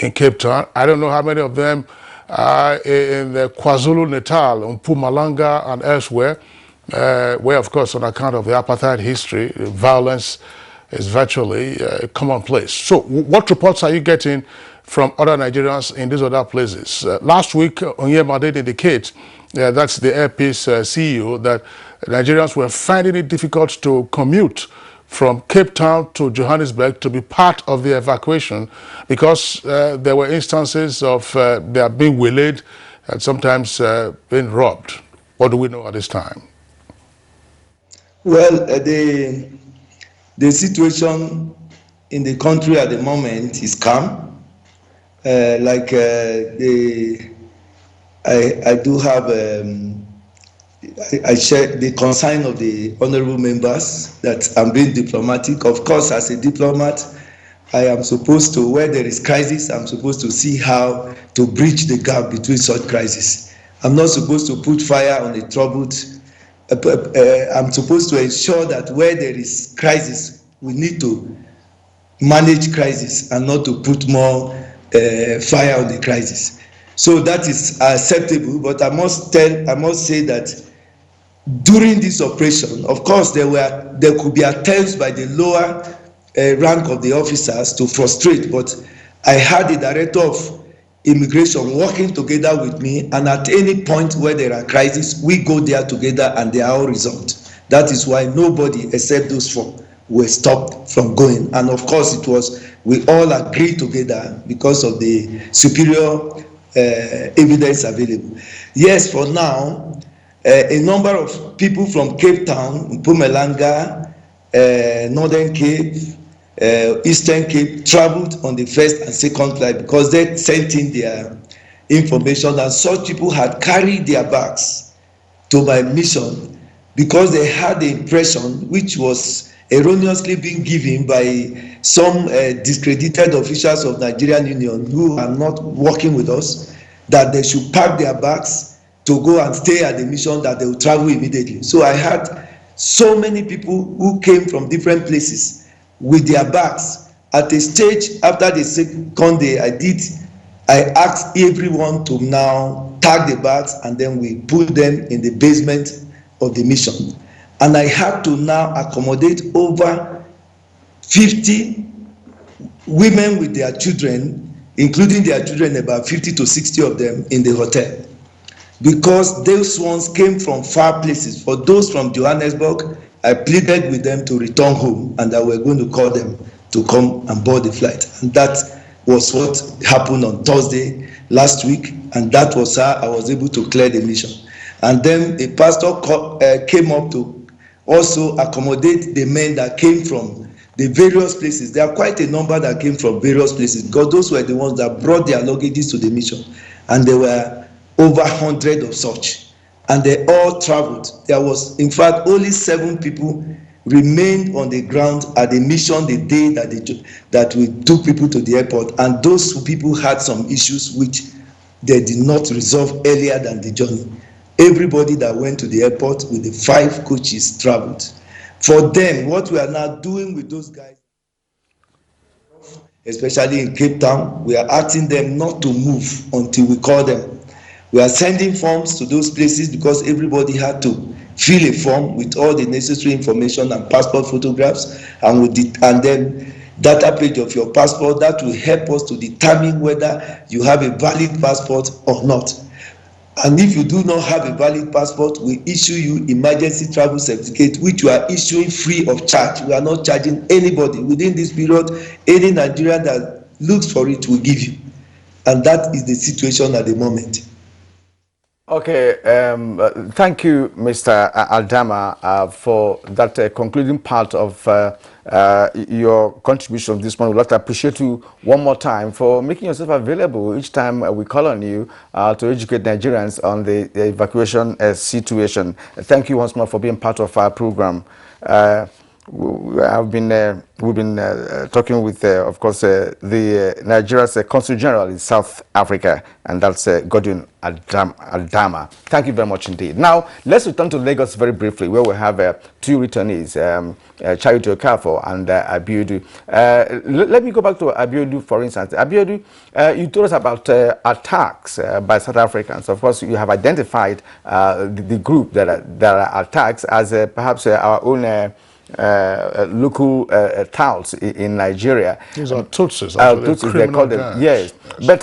in Cape Town. I don't know how many of them are in the KwaZulu-Natal, Mpumalanga and elsewhere, where, of course, on account of the apartheid history, violence is virtually commonplace. So what reports are you getting from other Nigerians in these other places? Last week, Onyema did indicate, that's the Airpeace CEO, that Nigerians were finding it difficult to commute from Cape Town to Johannesburg to be part of the evacuation because there were instances of they are being waylaid and sometimes being robbed. What do we know at this time? Well, the situation in the country at the moment is calm. I do have I share the concern of the honorable members that I'm being diplomatic. Of course, as a diplomat, I am supposed to, where there is crisis, I'm supposed to see how to bridge the gap between such crises. I'm not supposed to put fire on a troubled. I'm supposed to ensure that where there is crisis, we need to manage crisis and not to put more fire on the crisis. So that is acceptable, but I must say that during this operation, of course, there could be attempts by the lower rank of the officers to frustrate, but I had the director of immigration working together with me, and at any point where there are crises, we go there together and they are all resolved. That is why nobody except those four were stopped from going. And of course, we all agreed together because of the superior evidence available. Yes, for now, a number of people from Cape Town, Mpumalanga, Northern Cape, Eastern Cape traveled on the first and second flight because they sent in their information, and such people had carried their bags to my mission because they had the impression, which was erroneously being given by some discredited officials of Nigerian Union who are not working with us, that they should pack their bags to go and stay at the mission, that they will travel immediately. So I had so many people who came from different places with their bags At a stage after the second day, I asked everyone to now tag the bags, and then we put them in the basement of the mission. And I had to now accommodate over 50 women with their children, including their children, about 50 to 60 of them in the hotel, because those ones came from far places. For those from Johannesburg, I pleaded with them to return home, and that we're going to call them to come and board the flight. And that was what happened on Thursday last week, and that was how I was able to clear the mission. And then a pastor came up to also accommodate the men that came from the various places. There are quite a number that came from various places, because those were the ones that brought their luggages to the mission, and there were over 100 of such, and they all traveled. There was, in fact, only 7 people remained on the ground at the mission the day that we took people to the airport, and those people had some issues which they did not resolve earlier than the journey. Everybody that went to the airport with the 5 coaches traveled. For them, what we are now doing with those guys, especially in Cape Town, we are asking them not to move until we call them. We are sending forms to those places, because everybody had to fill a form with all the necessary information and passport photographs, and then data page of your passport. That will help us to determine whether you have a valid passport or not. And if you do not have a valid passport, we issue you emergency travel certificate, which we are issuing free of charge. We are not charging anybody. Within this period, any Nigerian that looks for it will give you. And that is the situation at the moment. Okay, thank you, Mr. Aldama, for that concluding part of your contribution this morning. We'd like to appreciate you one more time for making yourself available each time we call on you to educate Nigerians on the evacuation situation. Thank you once more for being part of our program. We've been talking with, of course, the Nigeria's Consul General in South Africa, and that's Godwin Aldama. Thank you very much indeed. Now, let's return to Lagos very briefly, where we have 2 returnees, Charity Okafor and Abiodun. Let me go back to Abiodun, for instance. Abiodun, you told us about attacks by South Africans. Of course, you have identified the group that are attacks as perhaps our own local touts in Nigeria. These are Tutsis, Tutsis, they call them. Yes. But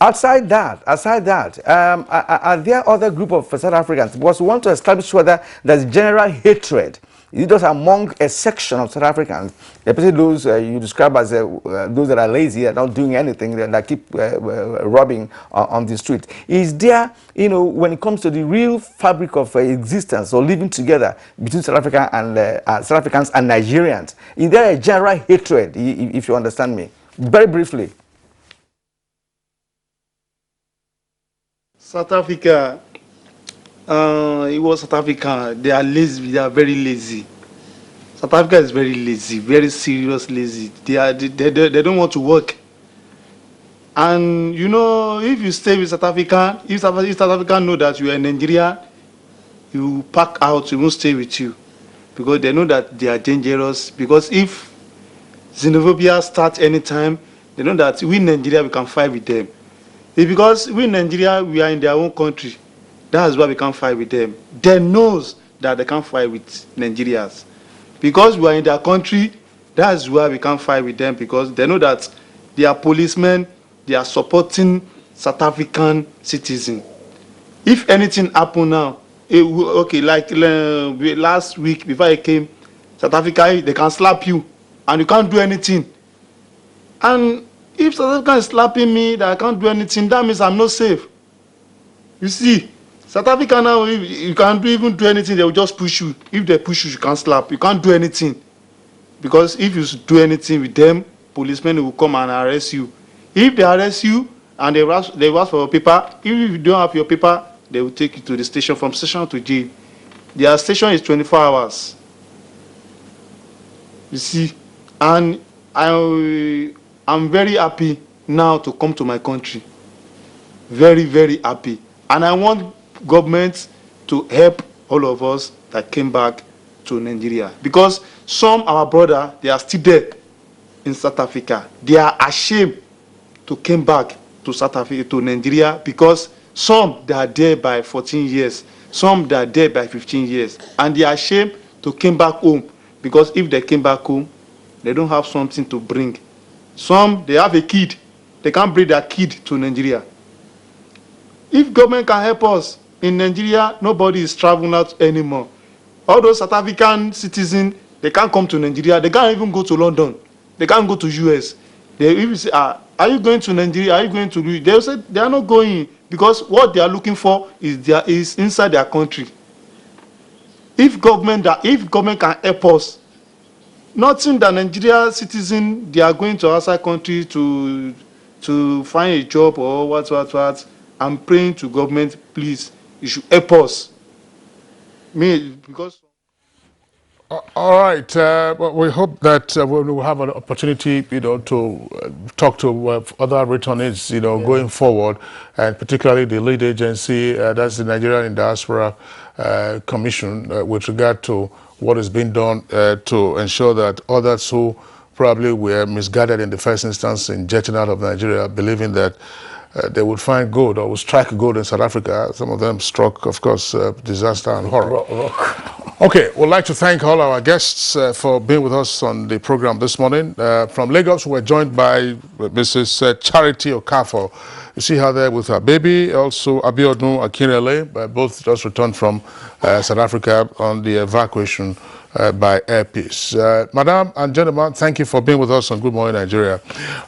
outside that, are there other group of South Africans? Because we want to establish whether there's general hatred. Is it just among a section of South Africans, especially those you describe as those that are lazy and not doing anything, that keep robbing on the street? Is there, when it comes to the real fabric of existence or living together between South Africa and South Africans and Nigerians, is there a general hatred, if you understand me? Very briefly. South Africa, it was South Africa. They are lazy. They are very lazy. South Africa is very lazy, very serious lazy. They don't want to work. And if you stay with South Africa, if South Africa know that you are in Nigeria, you pack out. You won't stay with you, because they know that they are dangerous. Because if xenophobia starts anytime, they know that we in Nigeria, we can fight with them. It's because we in Nigeria, we are in their own country. That's why we can't fight with them. They knows that they can't fight with Nigerians. Because we are in their country, that's why we can't fight with them, because they know that they are policemen, they are supporting South African citizens. If anything happen now, okay, like last week before I came, South Africa, they can slap you and you can't do anything. And if South Africa is slapping me that I can't do anything, that means I'm not safe. You see, South Africa now, you can't even do anything, they will just push you. If they push you, you can't slap. You can't do anything. Because if you do anything with them, policemen will come and arrest you. If they arrest you and they ask for your paper, if you don't have your paper, they will take you to the station, from station to jail. Their station is 24 hours. You see, and I'm very happy now to come to my country. Very, very happy. And I want government to help all of us that came back to Nigeria. Because some our brother, they are still there in South Africa, they are ashamed to come back to South Africa, to Nigeria, because some they are there by 14 years, some they are there by 15 years, and they are ashamed to come back home, because if they came back home, they don't have something to bring. Some, they have a kid, they can't bring their kid to Nigeria. If government can help us in Nigeria, nobody is traveling out anymore. All those South African citizens, they can't come to Nigeria, they can't even go to London, they can't go to US. They even say, are you going to Nigeria, are you going to, they will say they are not going, because what they are looking for is inside their country. If government can help us, nothing that Nigeria citizen, they are going to outside country to find a job or what. I'm praying to government, please, you should help us. Because. All right. Well, we hope that we will have an opportunity, to talk to other returnees, going forward, and particularly the lead agency, that's the Nigerian Diaspora Commission, with regard to what is being done to ensure that others who probably were misguided in the first instance in jetting out of Nigeria, believing that they would find gold or would strike gold in South Africa. Some of them struck, of course, disaster and horror. Okay, we'd like to thank all our guests for being with us on the program this morning. From Lagos, we're joined by Mrs. Charity Okafor. You see her there with her baby. Also, Abiodun Akinrele, both just returned from South Africa on the evacuation by Air Peace. Madam and gentlemen, thank you for being with us on Good Morning Nigeria.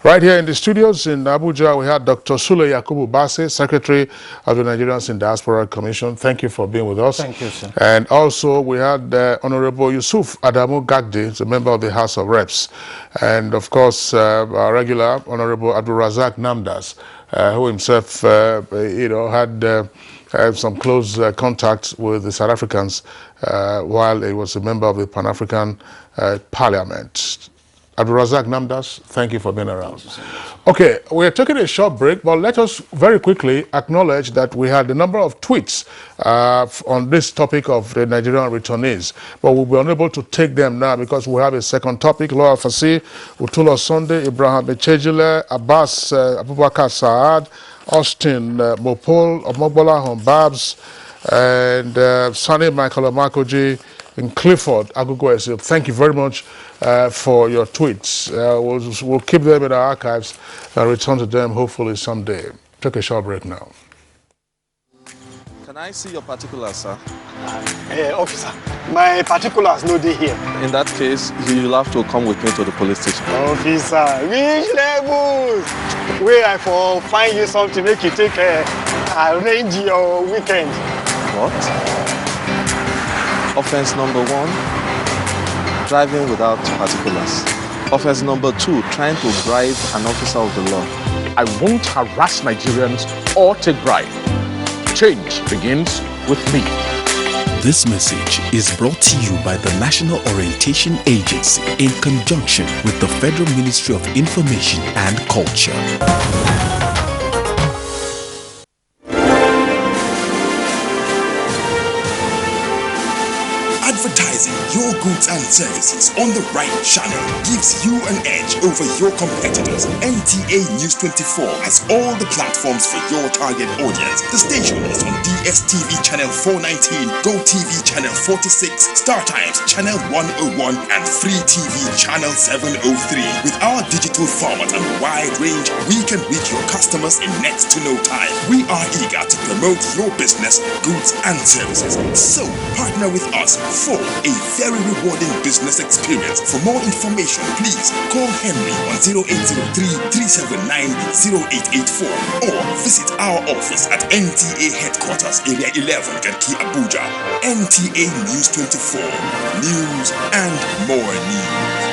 Right here in the studios in Abuja, we had Dr. Sule Yakubu Bassey, Secretary of the Nigerians in Diaspora Commission. Thank you for being with us. Thank you, sir. And also we had Honorable Yusuf Adamu Gagdi, a member of the House of Reps. And of course, our regular Honorable Abdulrazak Namdas, who himself, had some close contact with the South Africans while he was a member of the Pan-African Parliament. Abdulrazak Namdas, thank you for being around. Okay, we're taking a short break, but let us very quickly acknowledge that we had a number of tweets on this topic of the Nigerian returnees, but we'll be unable to take them now because we have a second topic. Laura Fasi, Utulo Sunday, Ibrahim Echejile, Abbas Abubakar Saad, Austin Mopol, Omobola Hombabs, and Sani Michael Amakoji in Clifford, Agogo. Thank you very much for your tweets. We'll keep them in our archives and return to them hopefully someday. Take a short break now. Can I see your particulars, sir? Officer, my particulars no dey here. In that case, you'll have to come with me to the police station. Officer, which levels? Where I for find you something make you take arrange your weekend. What? Offense number 1, driving without particulars. Offense number 2, trying to bribe an officer of the law. I won't harass Nigerians or take bribe. Change begins with me. This message is brought to you by the National Orientation Agency in conjunction with the Federal Ministry of Information and Culture. Advertising your goods and services on the right channel gives you an edge over your competitors. NTA News 24 has all the platforms for your target audience. The station is on DSTV channel 419, GoTV channel 46, StarTimes channel 101, and Free TV channel 703. With our digital format and wide range, we can reach your customers in next to no time. We are eager to promote your business, goods, and services. So partner with us for a very rewarding business experience. For more information, please call Henry on 0803-379-0884 or visit our office at NTA Headquarters, Area 11, Garki, Abuja. NTA News 24. News and more news.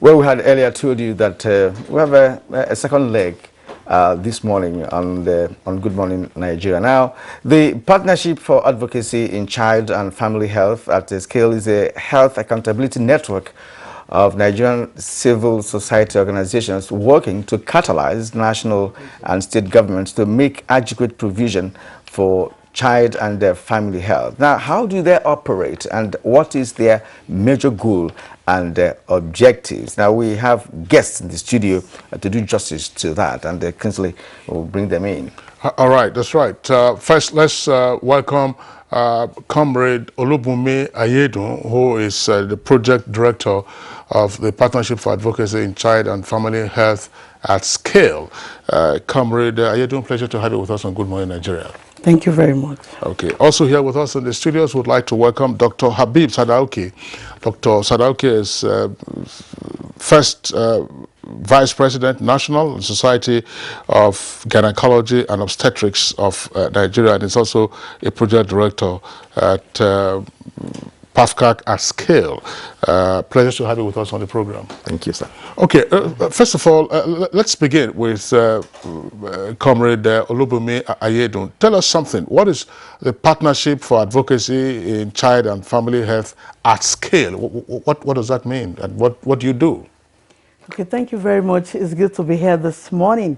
Well, we had earlier told you that we have a second leg this morning on Good Morning Nigeria. Now, the Partnership for Advocacy in Child and Family Health at a Scale is a health accountability network of Nigerian civil society organizations working to catalyze national and state governments to make adequate provision for child and their family health. Now, how do they operate and what is their major goal and objectives? Now, we have guests in the studio to do justice to that, and Kinsley will bring them in. All right, that's right. First, let's welcome Comrade Olubunmi Ayedun, who is the project director of the Partnership for Advocacy in Child and Family Health at Scale. Comrade Ayedun, pleasure to have you with us on Good Morning Nigeria. Thank you very much. Okay. Also here with us in the studios, would like to welcome Dr. Habib Sadauki. Dr. Sadauki is first Vice President National Society of Gynecology and Obstetrics of Nigeria, and is also a project director at PAFCAC at Scale. Pleasure to have you with us on the program. Thank you, sir. Okay, first of all, let's begin with Comrade Olubunmi Ayedun. Tell us something. What is the Partnership for Advocacy in Child and Family Health at Scale? What does that mean, and what do you do? Okay, thank you very much. It's good to be here this morning.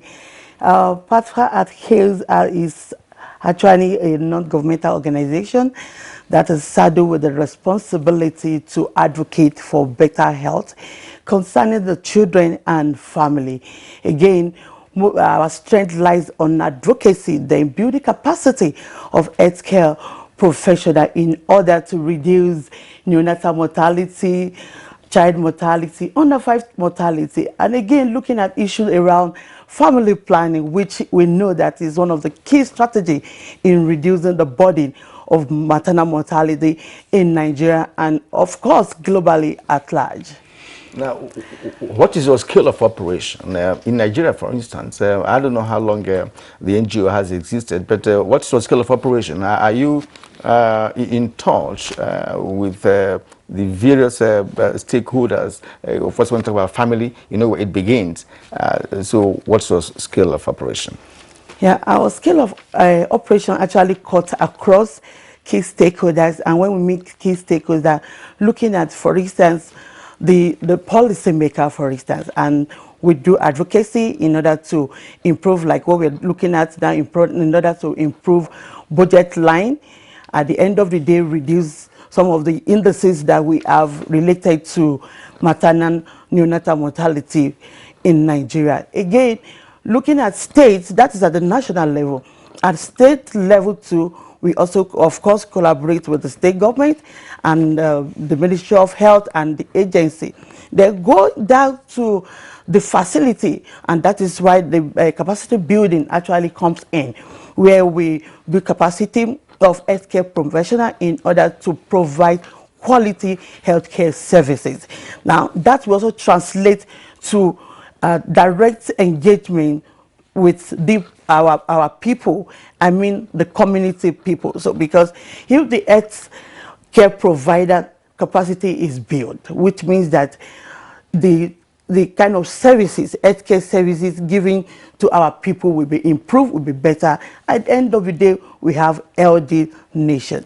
PAFCAC at Scale is actually a non-governmental organization that is saddled with the responsibility to advocate for better health concerning the children and family. Again, our strength lies on advocacy, then building capacity of healthcare professionals in order to reduce neonatal mortality, child mortality, under 5 mortality, and again looking at issues around family planning, which we know that is one of the key strategies in reducing the burden of maternal mortality in Nigeria and of course globally at large. Now, what is your scale of operation? In Nigeria, for instance, I don't know how long the NGO has existed, but what's your scale of operation? Are you in touch with the various stakeholders? First, when we talk about family, you know where it begins. So what's your scale of operation? Yeah, our scale of operation actually cuts across key stakeholders, and when we meet key stakeholders, looking at, for instance, the policy maker, for instance, and we do advocacy in order to improve, like what we're looking at now, in order to improve budget line, at the end of the day, reduce some of the indices that we have related to maternal neonatal mortality in Nigeria. Again, looking at states, that is at the national level. At state level too, we also, of course, collaborate with the state government and the Ministry of Health and the agency. They go down to the facility, and that is why the capacity building actually comes in, where we build capacity of healthcare professionals in order to provide quality healthcare services. Now, that will also translate to direct engagement with our people, I mean the community people. So because if the health care provider capacity is built, which means that the kind of services, healthcare services given to our people will be improved, will be better. At the end of the day, we have healthy nation.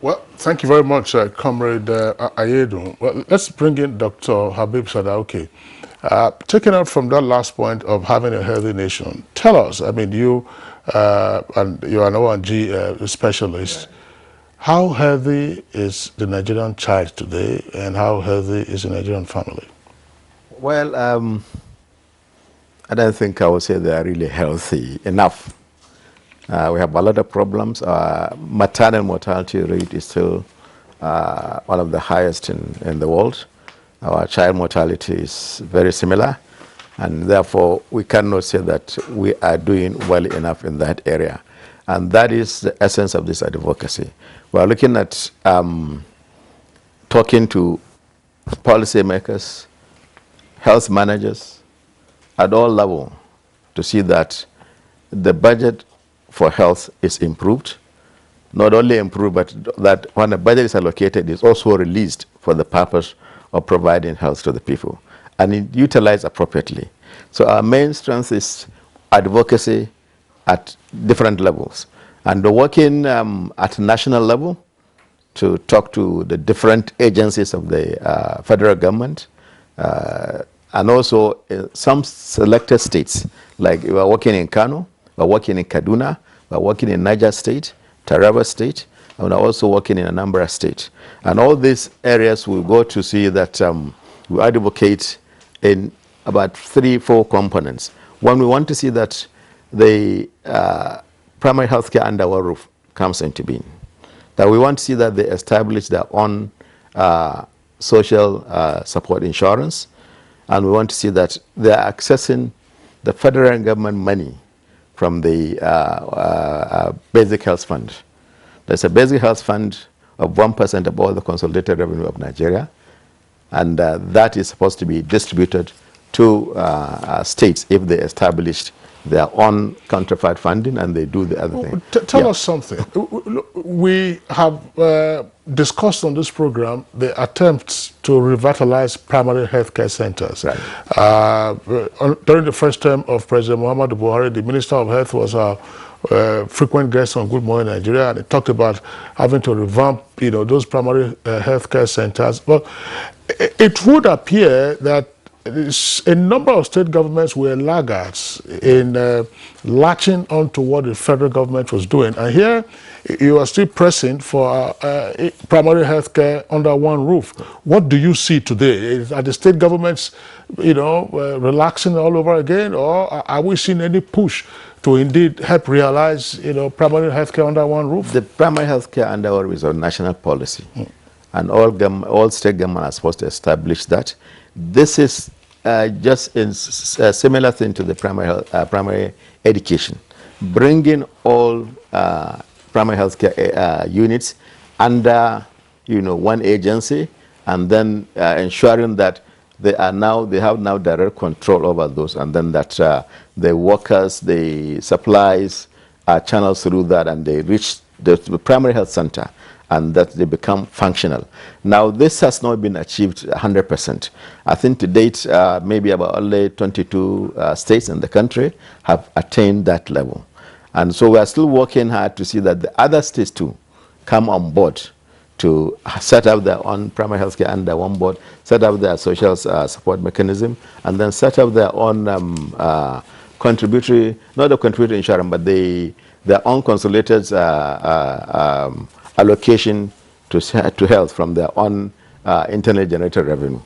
Well, thank you very much, Comrade Ayedun. Well, let's bring in Dr. Habib Sadauki. Taking out from that last point of having a healthy nation, tell us, I mean, you and you're an O&G specialist, how healthy is the Nigerian child today and how healthy is the Nigerian family? Well, I don't think I would say they are really healthy enough. We have a lot of problems. Maternal mortality rate is still one of the highest in the world. Our child mortality is very similar, and therefore we cannot say that we are doing well enough in that area. And that is the essence of this advocacy. We are looking at talking to policymakers, health managers at all levels to see that the budget for health is improved. Not only improved, but that when a budget is allocated, it's also released for the purpose of providing health to the people. and utilized appropriately. So our main strength is advocacy at different levels. And we're working at national level to talk to the different agencies of the federal government, and also some selected states, like we are working in Kano, we're working in Kaduna, we're working in Niger State, Taraba State, and we're also working in Anambra State. And all these areas will go to see that we advocate in about 3-4 components. One, we want to see that the primary health care under our roof comes into being. That we want to see that they establish their own social support insurance, and we want to see that they are accessing the federal government money from the basic health fund. There's a basic health fund of 1% of all the consolidated revenue of Nigeria, and that is supposed to be distributed to states if they established their own counterpart funding and they do the other thing. Tell us something. We have discussed on this program the attempts to revitalize primary health care centers. Right. During the first term of President Muhammadu Buhari, the Minister of Health was a frequent guest on Good Morning Nigeria, and he talked about having to revamp, those primary health care centers. But it would appear that a number of state governments were laggards in latching onto what the federal government was doing. And here you are still pressing for primary health care under one roof. What do you see today? Are the state governments, relaxing all over again, or are we seeing any push to indeed help realize, primary health care under one roof? The primary health care under one roof is a national policy. And all state governments are supposed to establish that. This is just a similar thing to the primary education, bringing all primary health care units under one agency, and then ensuring that they have now direct control over those, and then that the workers, the supplies are channeled through that, and they reach the primary health center, and that they become functional. Now, this has not been achieved 100%. I think to date, maybe about only 22 states in the country have attained that level. And so we are still working hard to see that the other states too come on board to set up their own primary health care under one board, set up their social support mechanism, and then set up their own contributory, not a contributory insurance, but their own consolidated allocation to health from their own internally generated revenue.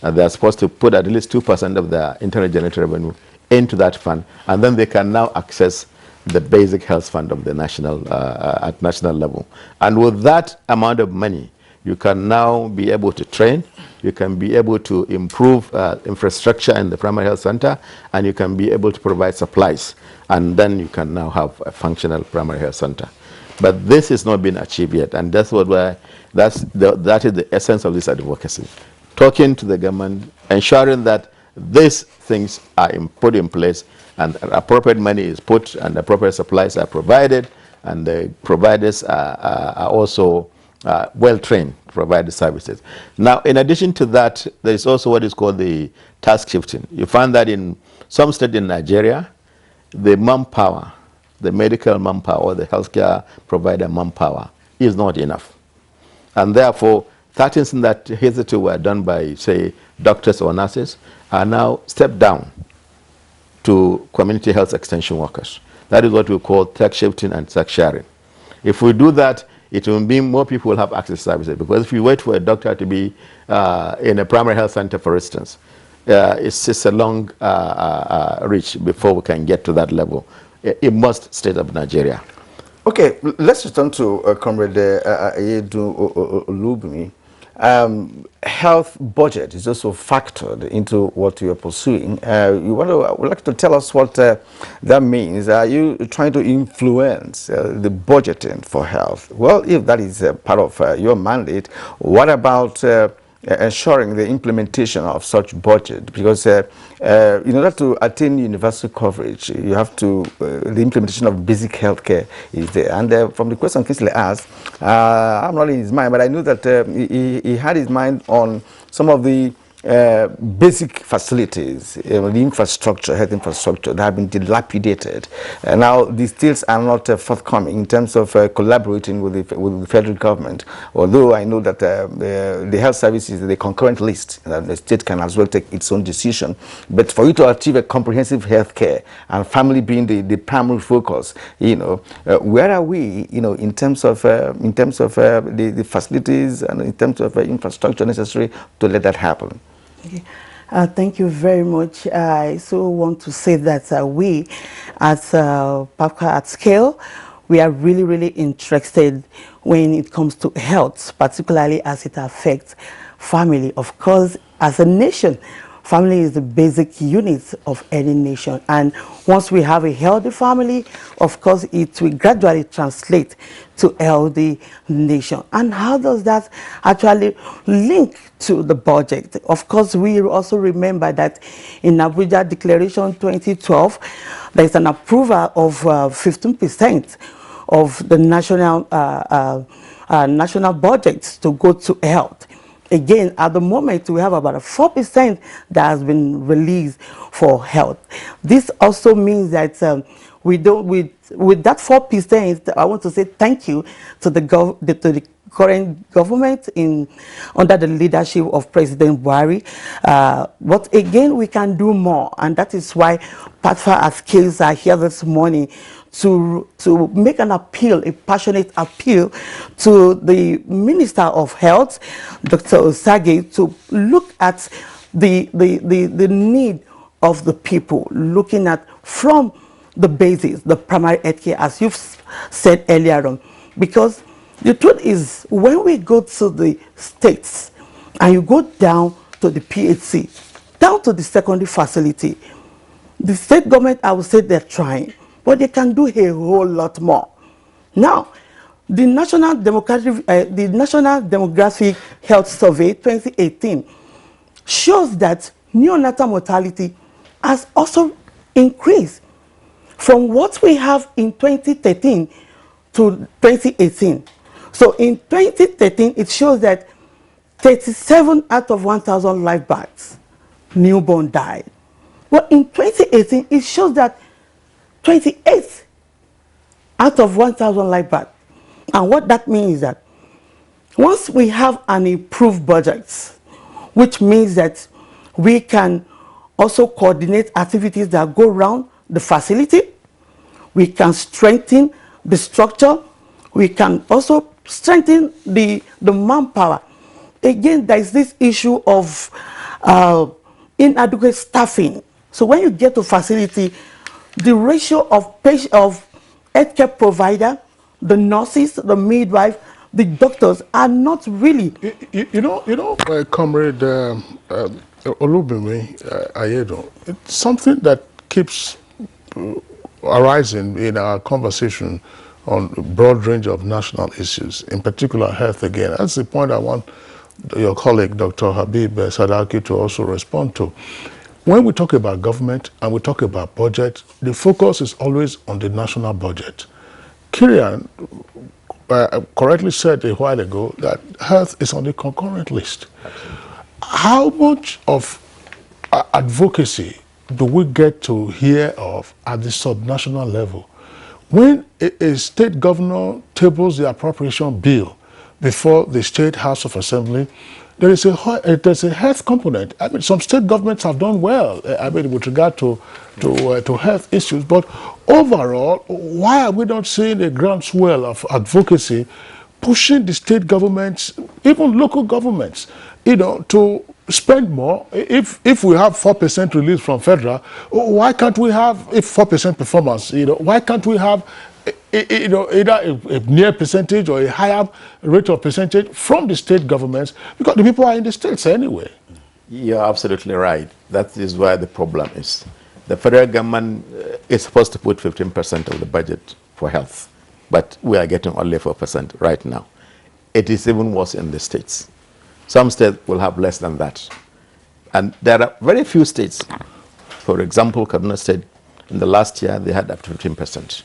They are supposed to put at least 2% of their internally generated revenue into that fund, and then they can now access the basic health fund of the national at national level. And with that amount of money, you can now be able to train, you can be able to improve infrastructure in the primary health center, and you can be able to provide supplies, and then you can now have a functional primary health center. But this has not been achieved yet, and that is the essence of this advocacy. Talking to the government, ensuring that these things are put in place, and appropriate money is put, and appropriate supplies are provided, and the providers are also well trained to provide the services. Now, in addition to that, there is also what is called the task shifting. You find that in some states in Nigeria, the manpower, the medical manpower, or the healthcare provider manpower is not enough. And therefore, things that hitherto were done by, say, doctors or nurses are now stepped down to community health extension workers. That is what we call task shifting and task sharing. If we do that, it will mean more people will have access to services, because if you wait for a doctor to be in a primary health center, for instance, it's just a long reach before we can get to that level in most states of Nigeria. Okay, let's return to Comrade Ayedu Olubumi. Health budget is also factored into what you are pursuing. I would like to tell us what that means. Are you trying to influence the budgeting for health? Well, if that is part of your mandate, what about ensuring the implementation of such budget? Because in order to attain universal coverage, you have to, the implementation of basic health care is there. And from the question Kingsley asked, I'm not in his mind, but I knew that he had his mind on some of the basic facilities, the infrastructure, health infrastructure that have been dilapidated. Now the states are not forthcoming in terms of collaborating with the federal government, although I know that the health service is the concurrent list, that the state can as well take its own decision. But for you to achieve a comprehensive health care and family being the primary focus, where are we, in terms of the facilities and in terms of infrastructure necessary to let that happen? Okay. Thank you very much. I so want to say that we at PAPCA at Scale, we are really, really interested when it comes to health, particularly as it affects family. Of course, as a nation, family is the basic unit of any nation. And once we have a healthy family, of course, it will gradually translate to a healthy nation. And how does that actually link to the budget? Of course, we also remember that in Abuja Declaration 2012, there's an approval of 15% of the national budget to go to health. Again, at the moment, we have about 4% that has been released for health. This also means that with that 4%, I want to say thank you to the current government under the leadership of President Buhari. But again, we can do more, and that is why PATFA as Skills are here this morning to make an appeal, a passionate appeal to the Minister of Health, Dr. Osage, to look at the need of the people, looking at from the basis, the primary health care, as you've said earlier on. Because the truth is, when we go to the states and you go down to the PHC, down to the secondary facility, the state government, I would say they're trying, but they can do a whole lot more. Now, the National Demographic Health Survey 2018 shows that neonatal mortality has also increased from what we have in 2013 to 2018. So in 2013, it shows that 37 out of 1,000 live births, newborn died. But in 2018, it shows that 28 out of 1,000 live births. And what that means is that once we have an improved budget, which means that we can also coordinate activities that go around the facility, we can strengthen the structure, we can also strengthen the manpower. Again, there is this issue of inadequate staffing. So when you get to facility, the ratio of healthcare provider, the nurses, the midwife, the doctors are not really. Comrade Olubimi Ayedo, it's something that keeps arising in our conversation on a broad range of national issues, in particular health again. That's the point I want your colleague, Dr. Habib Sadaki, to also respond to. When we talk about government and we talk about budget, the focus is always on the national budget. Kirian correctly said a while ago that health is on the concurrent list. How much of advocacy do we get to hear of at the subnational level? When a state governor tables the appropriation bill before the State House of Assembly, there's a health component. I mean, some state governments have done well, with regard to health issues, but overall, why are we not seeing a groundswell of advocacy pushing the state governments, even local governments, to spend more? If we have 4% release from federal, why can't we have 4% performance? Why can't we have either a near percentage or a higher rate of percentage from the state governments, because the people are in the states anyway? You're absolutely right. That is where the problem is. The federal government is supposed to put 15% of the budget for health, but we are getting only 4% right now. It is even worse in the states. Some states will have less than that. And there are very few states. For example, Kaduna State, in the last year, they had up to 15%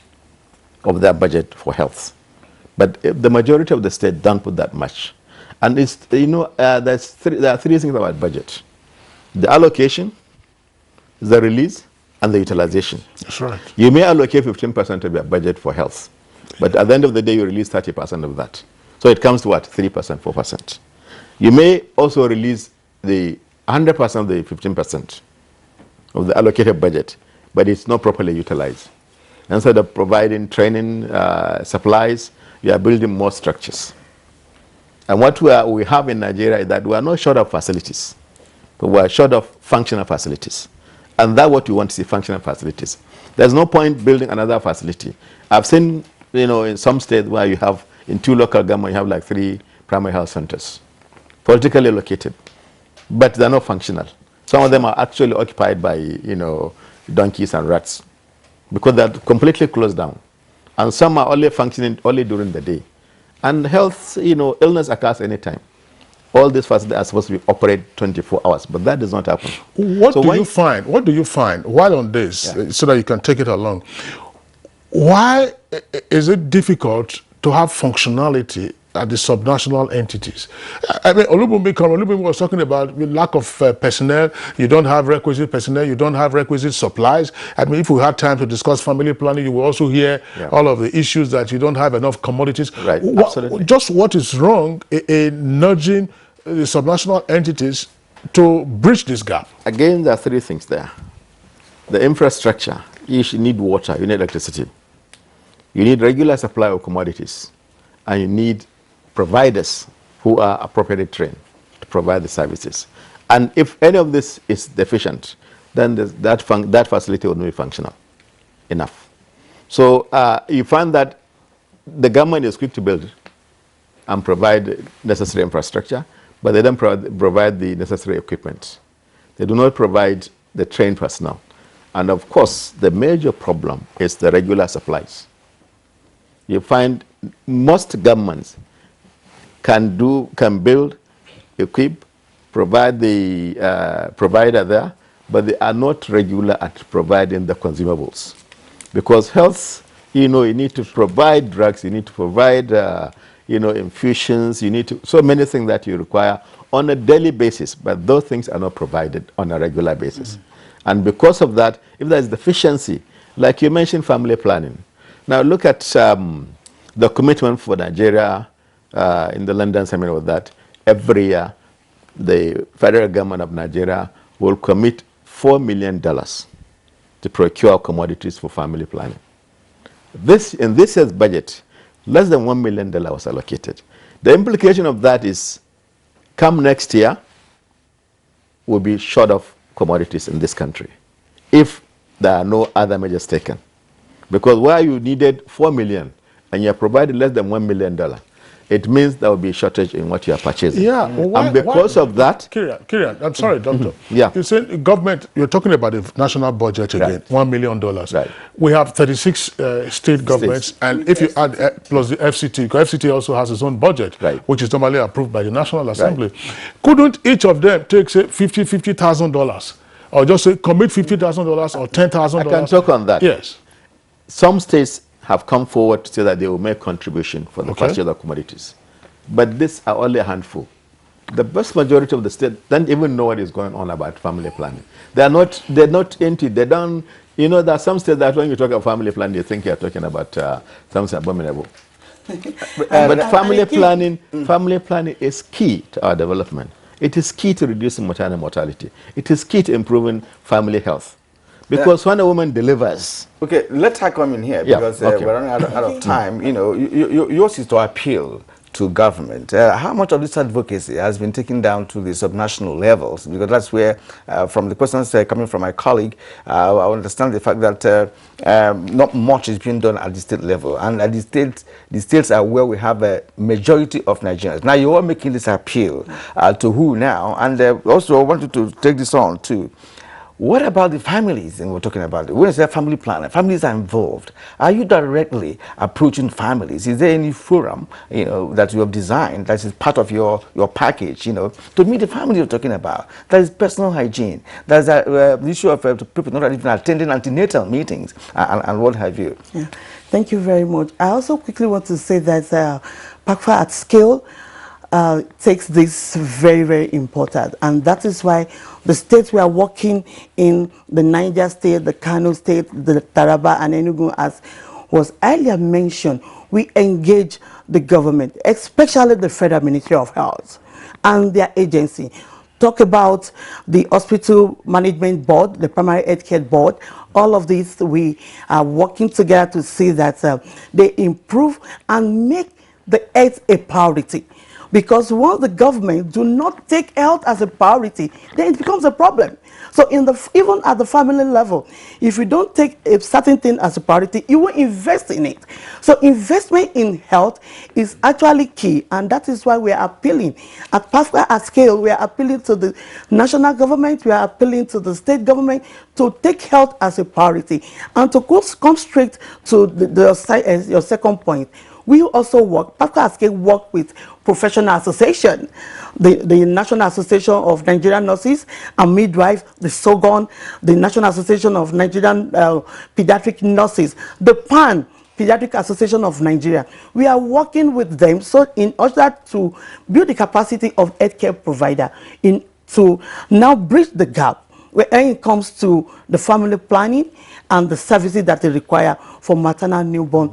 of their budget for health. But the majority of the states don't put that much. And it's, there are three things about budget. the allocation, the release, and the utilization. That's right. You may allocate 15% of your budget for health, but at the end of the day, you release 30% of that. So it comes to what? 3%, 4%. You may also release the 100% of the 15% of the allocated budget, but it's not properly utilized. Instead of providing training, supplies, you are building more structures. And what we have in Nigeria is that we are not short of facilities, but we are short of functional facilities. And that's what we want to see, functional facilities. There's no point building another facility. I've seen, in some states where you have, in 2 local governments, you have like 3 primary health centers, politically located, but they're not functional. Some of them are actually occupied by, donkeys and rats, because they're completely closed down. And some are only functioning only during the day. And health, illness occurs anytime. All these facilities are supposed to be operate 24 hours, but that does not happen. What do you find while on this, so that you can take it along? Why is it difficult to have functionality at the subnational entities? I mean, Olubunmi was talking about the lack of personnel. You don't have requisite personnel. You don't have requisite supplies. I mean, if we had time to discuss family planning, you will also hear all of the issues that you don't have enough commodities. Right, absolutely. Just what is wrong in nudging the subnational entities to bridge this gap? Again, there are 3 things there. The infrastructure. You need water. You need electricity. You need regular supply of commodities. And you need providers who are appropriately trained to provide the services. And if any of this is deficient, then that facility will not be functional enough. So you find that the government is quick to build and provide necessary infrastructure, but they don't provide the necessary equipment. They do not provide the trained personnel. And of course, the major problem is the regular supplies. You find most governments can build, equip, provide the provider there, but they are not regular at providing the consumables. Because health, you need to provide drugs, you need to provide, infusions, you need to, so many things that you require on a daily basis, but those things are not provided on a regular basis. And because of that, if there is deficiency, like you mentioned, family planning. Now look at the commitment for Nigeria in the London seminar with that. Every year, the federal government of Nigeria will commit $4 million to procure commodities for family planning. In this year's budget, less than $1 million was allocated. The implication of that is, come next year, we'll be short of commodities in this country if there are no other measures taken. Because where you needed $4 million and you're providing less than $1 million, it means there will be a shortage in what you are purchasing. Yeah, well, and because of that... Kirian, I'm sorry, Doctor. Yeah. You said government, you're talking about the national budget again, $1 million. Right. We have 36 state governments, and if you add plus the FCT, because FCT also has its own budget, which is normally approved by the National Assembly. Couldn't each of them take, say, $50,000? Or just say commit $50,000 or $10,000? I can talk on that. Yes. Some states have come forward to say that they will make contribution for the purchase of commodities. But these are only a handful. The vast majority of the states don't even know what is going on about family planning. They're not into it. They don't, there are some states that when you talk about family planning, you think you're talking about something abominable. But family planning is key to our development. It is key to reducing maternal mortality. It is key to improving family health. Because when a woman delivers... Okay, let her come in here because we're running out of time. Yours is to appeal to government. How much of this advocacy has been taken down to the subnational levels? Because that's where, from the questions coming from my colleague, I understand the fact that not much is being done at the state level. And at the states are where we have a majority of Nigerians. Now, you are making this appeal to who now? And also, I wanted to take this on too. What about the families? And we're talking about when is there family planning? Families are involved. Are you directly approaching families? Is there any forum, that you have designed that is part of your package, to meet the family you're talking about? That is personal hygiene. There's the issue of people not even attending antenatal meetings and what have you. Yeah. Thank you very much. I also quickly want to say that PACFA at scale, takes this very, very important. And that is why the states we are working in, the Niger State, the Kano State, the Taraba and Enugu, as was earlier mentioned, we engage the government, especially the Federal Ministry of Health and their agency. Talk about the Hospital Management Board, the Primary Health Care Board. All of these, we are working together to see that they improve and make the health a priority. Because once the government do not take health as a priority, then it becomes a problem. So even at the family level, if you don't take a certain thing as a priority, you will invest in it. So investment in health is actually key, and that is why we are appealing at particular scale. We are appealing to the national government, we are appealing to the state government to take health as a priority. And to come straight to your second point, we also work, particularly work with professional association, the National Association of Nigerian Nurses and Midwives, the SOGON, the National Association of Nigerian Pediatric Nurses, the PAN, Pediatric Association of Nigeria. We are working with them so in order to build the capacity of healthcare provider to now bridge the gap when it comes to the family planning and the services that they require for maternal newborn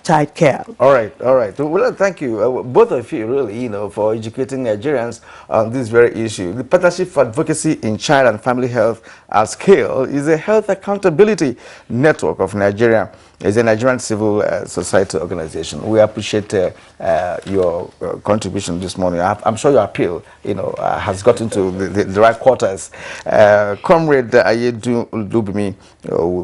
child care. All right. Well, thank you, both of you, really, for educating Nigerians on this very issue. The Partnership for Advocacy in Child and Family Health at Scale is a health accountability network of Nigeria. It's a Nigerian civil society organization. We appreciate your contribution this morning. I'm sure your appeal, has gotten to the right quarters. Comrade Ayedu Lubimi,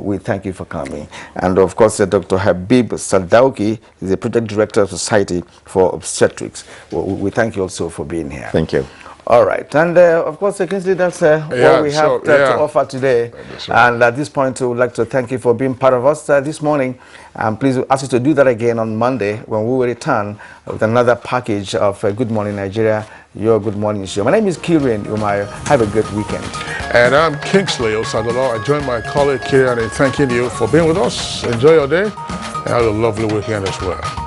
we thank you for coming. And of course, Dr. Habib Sadauki is the project director of Society for Obstetrics. We thank you also for being here. Thank you. All right, and of course, Kingsley, that's what we have to offer today. And at this point, we would like to thank you for being part of us this morning. And please ask you to do that again on Monday when we will return with another package of Good Morning Nigeria, your Good Morning show. My name is Kirin Umayo. Have a great weekend. And I'm Kingsley Osagolo. I join my colleague Kirian in thanking you for being with us. Enjoy your day and have a lovely weekend as well.